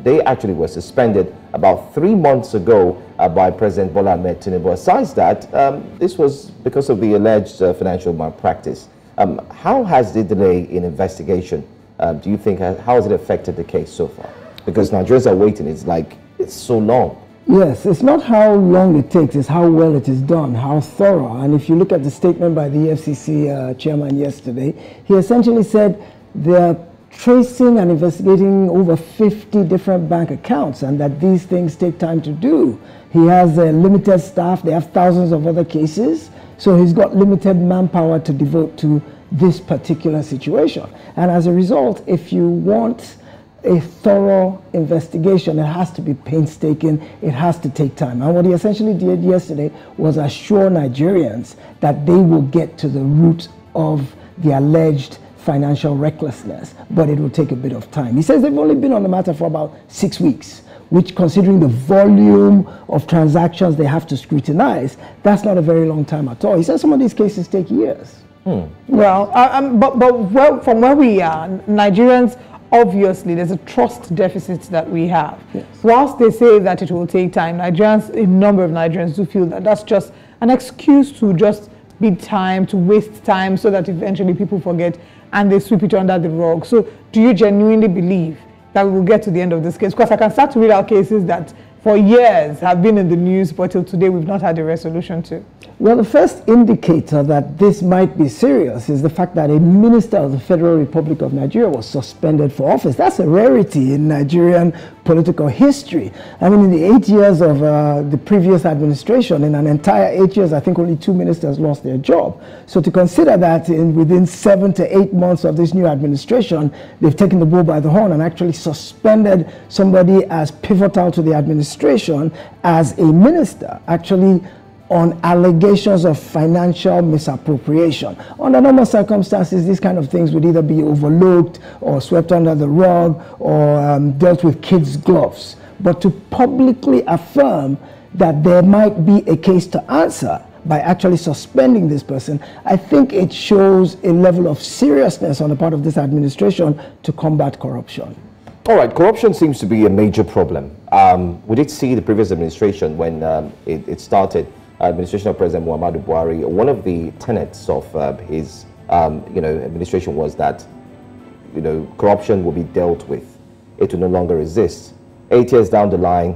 they actually were suspended about 3 months ago by President Bola Ahmed Tinubu. Aside that, this was because of the alleged financial malpractice. How has the delay in investigation, do you think, how has it affected the case so far? Because Nigerians are waiting. It's like, it's so long. Yes, it's not how long it takes, it's how well it is done, how thorough. And if you look at the statement by the EFCC chairman yesterday, he essentially said they're tracing and investigating over 50 different bank accounts and that these things take time to do. He has a limited staff, they have thousands of other cases, so he's got limited manpower to devote to this particular situation. And as a result, if you want a thorough investigation, it has to be painstaking, it has to take time. And what he essentially did yesterday was assure Nigerians that they will get to the root of the alleged financial recklessness, but it will take a bit of time. He says they've only been on the matter for about 6 weeks, which, considering the volume of transactions they have to scrutinize, that's not a very long time at all. He says some of these cases take years. Well, but from where we are, Nigerians, obviously, there's a trust deficit that we have. Yes. Whilst they say that it will take time, Nigerians, a number of Nigerians do feel that that's just an excuse to just beat time, to waste time, so that eventually people forget and they sweep it under the rug. So do you genuinely believe that we will get to the end of this case? Because I can start to read out cases that for years have been in the news, but till today we've not had a resolution to. Well, the first indicator that this might be serious is the fact that a minister of the Federal Republic of Nigeria was suspended for office. That's a rarity in Nigerian political history. I mean, in the 8 years of the previous administration, in an entire 8 years, I think only 2 ministers lost their job. So to consider that within 7 to 8 months of this new administration, they've taken the bull by the horn and actually suspended somebody as pivotal to the administration as a minister, actually on allegations of financial misappropriation. Under normal circumstances, these kind of things would either be overlooked or swept under the rug or dealt with kids' gloves. But to publicly affirm that there might be a case to answer by actually suspending this person, I think it shows a level of seriousness on the part of this administration to combat corruption. All right, corruption seems to be a major problem. We did see the previous administration when it started, administration of President Muhammadu Buhari. One of the tenets of his administration was that corruption will be dealt with. It will no longer exist. 8 years down the line,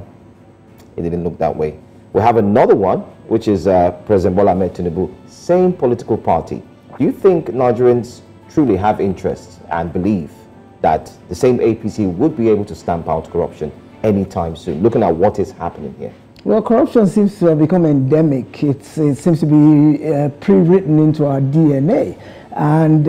it didn't look that way. We have another one, which is President Bola Ahmed Tinubu, same political party. Do you think Nigerians truly have interest and believe that the same APC would be able to stamp out corruption anytime soon, looking at what is happening here? Well, corruption seems to have become endemic. It seems to be pre-written into our DNA. And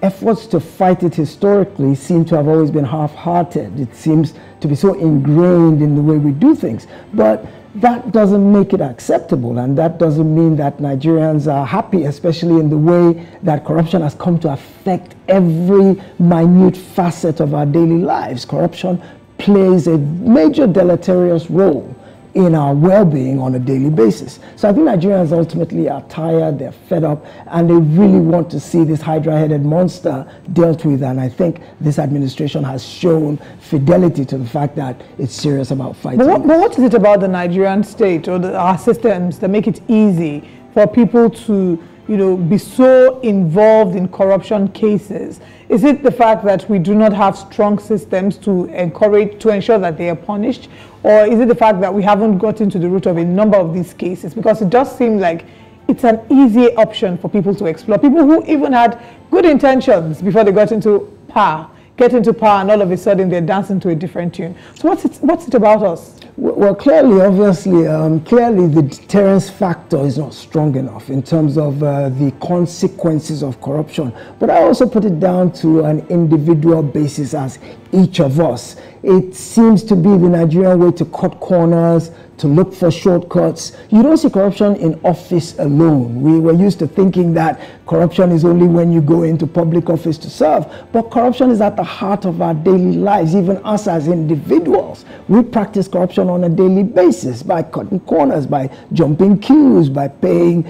efforts to fight it historically seem to have always been half-hearted. It seems to be so ingrained in the way we do things. But that doesn't make it acceptable, and that doesn't mean that Nigerians are happy, especially in the way that corruption has come to affect every minute facet of our daily lives. Corruption plays a major deleterious role in our well-being on a daily basis. So I think Nigerians ultimately are tired, they're fed up, and they really want to see this hydra-headed monster dealt with. And I think this administration has shown fidelity to the fact that it's serious about fighting. But what is it about the Nigerian state or our systems that make it easy for people to, you know, be so involved in corruption cases? Is it the fact that we do not have strong systems to ensure that they are punished? Or is it the fact that we haven't gotten to the root of a number of these cases? Because it does seem like it's an easy option for people to explore. People who even had good intentions before they got into power, get into power, and all of a sudden they're dancing to a different tune. So what's it about us? Well, clearly, obviously, clearly the deterrence factor is not strong enough in terms of the consequences of corruption. But I also put it down to an individual basis as each of us. It seems to be the Nigerian way to cut corners, to look for shortcuts. You don't see corruption in office alone. We were used to thinking that corruption is only when you go into public office to serve. But corruption is at the heart of our daily lives, even us as individuals. We practice corruption on a daily basis by cutting corners, by jumping queues, by paying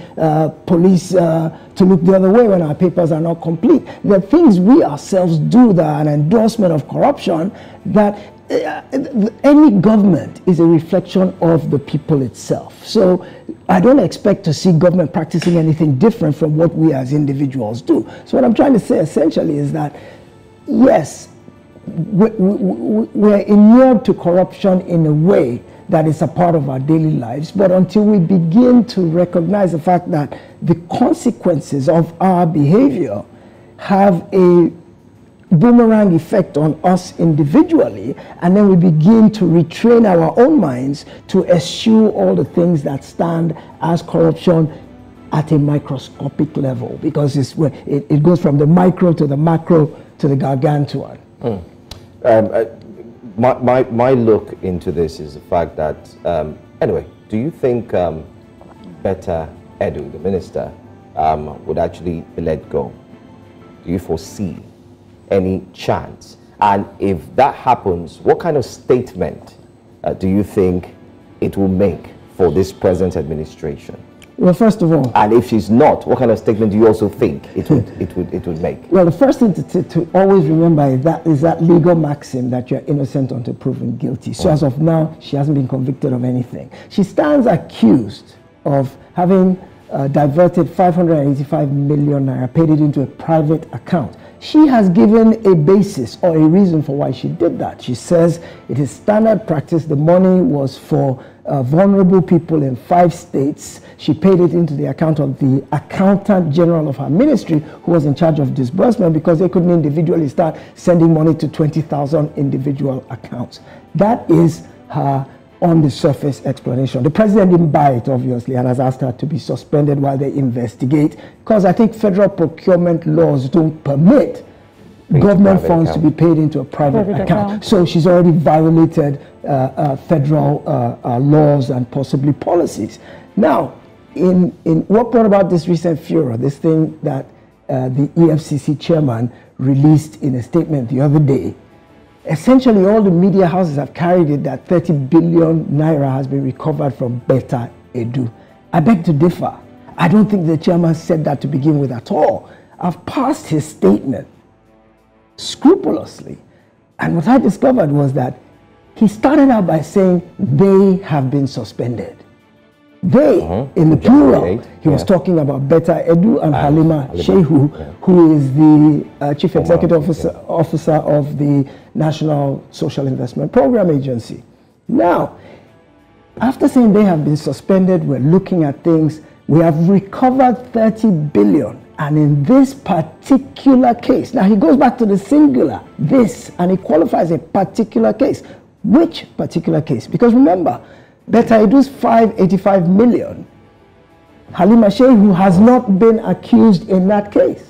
police to look the other way when our papers are not complete. The things we ourselves do that are an endorsement of corruption, that any government is a reflection of the people itself. So I don't expect to see government practicing anything different from what we as individuals do. So what I'm trying to say essentially is that, yes, we're inured to corruption in a way that is a part of our daily lives, but until we begin to recognize the fact that the consequences of our behavior have a boomerang effect on us individually, and then we begin to retrain our own minds to eschew all the things that stand as corruption at a microscopic level, because it goes from the micro to the macro to the gargantuan. My look into this is the fact that, anyway, do you think Betta Edu, the minister, would actually be let go? Do you foresee any chance? And if that happens, what kind of statement do you think it will make for this present administration? Well, first of all, and if she's not, what kind of statement do you also think it would make? Well, the first thing to always remember is that legal maxim that you're innocent until proven guilty. So as of now, she hasn't been convicted of anything. She stands accused of having diverted 585 million naira, paid it into a private account. She has given a basis or a reason for why she did that. She says it is standard practice. The money was for vulnerable people in 5 states. She paid it into the account of the accountant general of her ministry, who was in charge of disbursement, because they couldn't individually start sending money to 20,000 individual accounts. That is her on the surface explanation. The president didn't buy it, obviously, and has asked her to be suspended while they investigate, because I think federal procurement laws don't permit government funds to be paid into a private account. So she's already violated federal laws and possibly policies. Now, in what brought about this recent furor, this thing that the EFCC chairman released in a statement the other day, essentially all the media houses have carried it that 30 billion naira has been recovered from Betta Edu. I beg to differ. I don't think the chairman said that to begin with at all. I've parsed his statement scrupulously, and what I discovered was that he started out by saying they have been suspended. They, in the plural, he was talking about Betta Edu and Halima Shehu, who is the Chief Executive Officer of the National Social Investment Program Agency. Now, after saying they have been suspended, we're looking at things. We have recovered 30 billion. And in this particular case, now he goes back to the singular, this, and he qualifies a particular case. Which particular case? Because remember, Betta Edu's 585 million, Halima Shehu has not been accused in that case.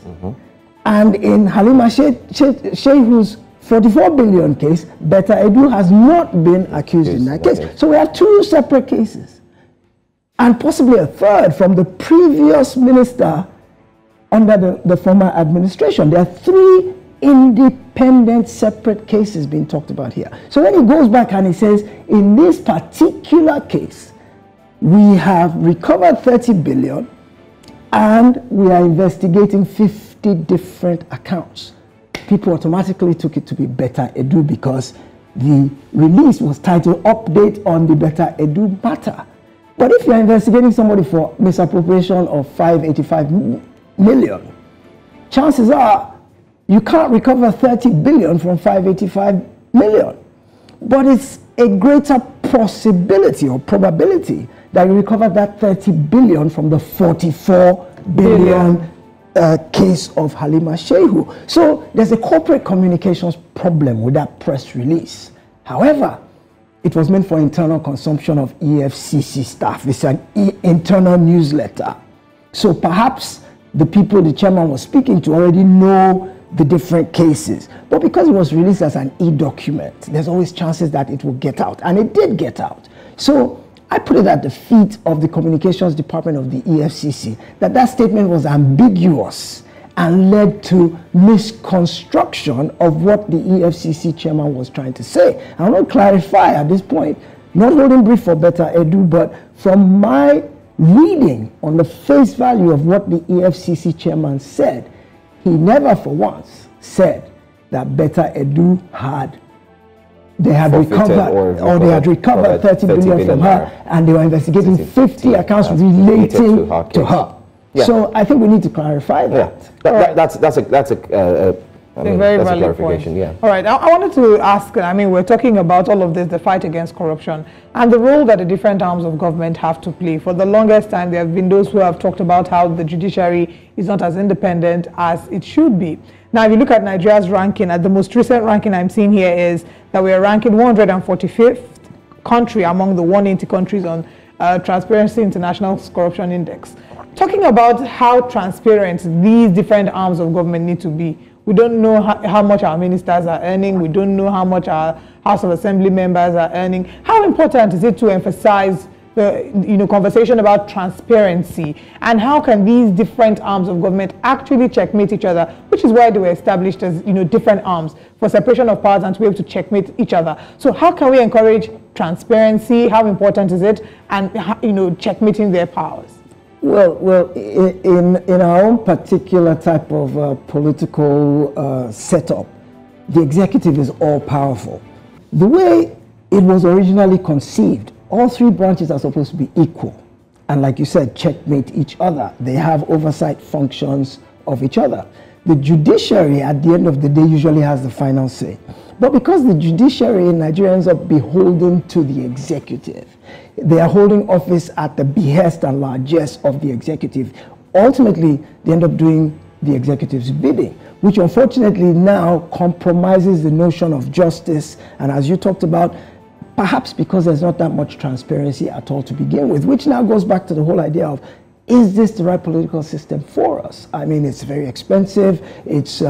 And in Halima Shehu's 44 billion case, Betta Edu has not been accused in that case. So we have 2 separate cases, and possibly a third from the previous minister under the former administration. There are 3 independent, separate cases being talked about here. So when he goes back and he says, in this particular case, we have recovered 30 billion and we are investigating 50 different accounts, people automatically took it to be Beta Edu because the release was titled Update on the Beta Edu Matter. But if you're investigating somebody for misappropriation of 585 million, chances are you can't recover 30 billion from 585 million. But it's a greater possibility or probability that you recover that 30 billion from the 44 billion case of Halima Shehu. So there's a corporate communications problem with that press release. However, it was meant for internal consumption of EFCC staff. It's an internal newsletter. So perhaps the people the chairman was speaking to already know the different cases. But because it was released as an e-document, there's always chances that it will get out. And it did get out. So I put it at the feet of the communications department of the EFCC that statement was ambiguous and led to misconstruction of what the EFCC chairman was trying to say. I want to clarify at this point, not holding brief for Beta Edu, but from my reading on the face value of what the EFCC chairman said, he never for once said that Beta Edu had recovered 30 billion from her, and they were investigating 50 accounts relating to her. Yeah. So I think we need to clarify that. Yeah. That's a very valid clarification. Yeah. All right. I wanted to ask. I mean, we're talking about all of this, the fight against corruption, and the role that the different arms of government have to play. For the longest time, there have been those who have talked about how the judiciary is not as independent as it should be. Now, if you look at Nigeria's ranking, the most recent ranking I'm seeing here is that we are ranking 145th country among the 180 countries on Transparency International's Corruption Index. Talking about how transparent these different arms of government need to be. We don't know how much our ministers are earning. We don't know how much our House of Assembly members are earning. How important is it to emphasize the conversation about transparency, and how can these different arms of government actually checkmate each other, which is why they were established as different arms for separation of powers and to be able to checkmate each other. So how can we encourage transparency? How important is it? And checkmating their powers. Well, in our own particular type of political setup, the executive is all powerful. The way it was originally conceived, all three branches are supposed to be equal. And like you said, checkmate each other. They have oversight functions of each other. The judiciary, at the end of the day, usually has the final say. But because the judiciary in Nigeria ends up beholden to the executive, they are holding office at the behest and largesse of the executive. Ultimately, they end up doing the executive's bidding, which unfortunately now compromises the notion of justice. And as you talked about, perhaps because there's not that much transparency at all to begin with, which now goes back to the whole idea of, is this the right political system for us? I mean, it's very expensive, it's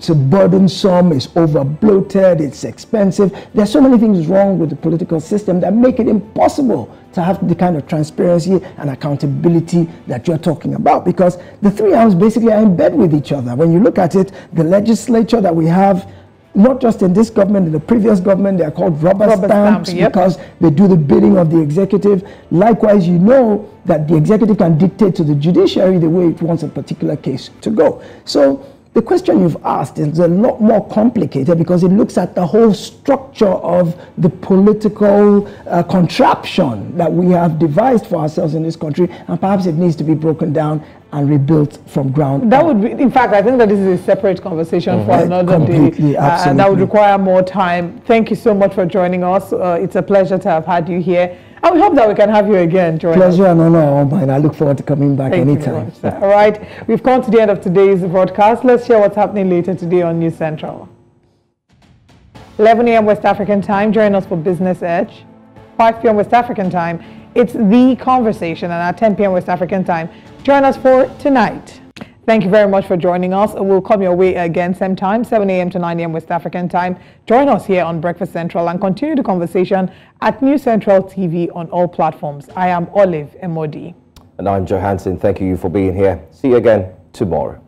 burdensome, it's over-bloated, it's expensive. There's so many things wrong with the political system that make it impossible to have the kind of transparency and accountability that you're talking about, because the three arms basically are in bed with each other. When you look at it, the legislature that we have, not just in this government, in the previous government, they are called rubber stamps because they do the bidding of the executive. Likewise, you know that the executive can dictate to the judiciary the way it wants a particular case to go. So the question you've asked is a lot more complicated because it looks at the whole structure of the political contraption that we have devised for ourselves in this country, and perhaps it needs to be broken down and rebuilt from ground that up. Would be, in fact, I think that this is a separate conversation for another day, and that would require more time. Thank you so much for joining us. It's a pleasure to have had you here. And we hope that we can have you again, join Pleasure and honor all mine. I look forward to coming back anytime. All right, we've come to the end of today's broadcast. Let's share what's happening later today on News Central. 11 a.m. West African time, join us for Business Edge. 5 p.m. West African time, it's The Conversation, and at 10 p.m. West African time, join us for Tonight. Thank you very much for joining us. We'll come your way again same time, 7 a.m. to 9 a.m. West African time. Join us here on Breakfast Central and continue the conversation at News Central TV on all platforms. I am Olive Emodi. And I'm Joe Hansen. Thank you for being here. See you again tomorrow.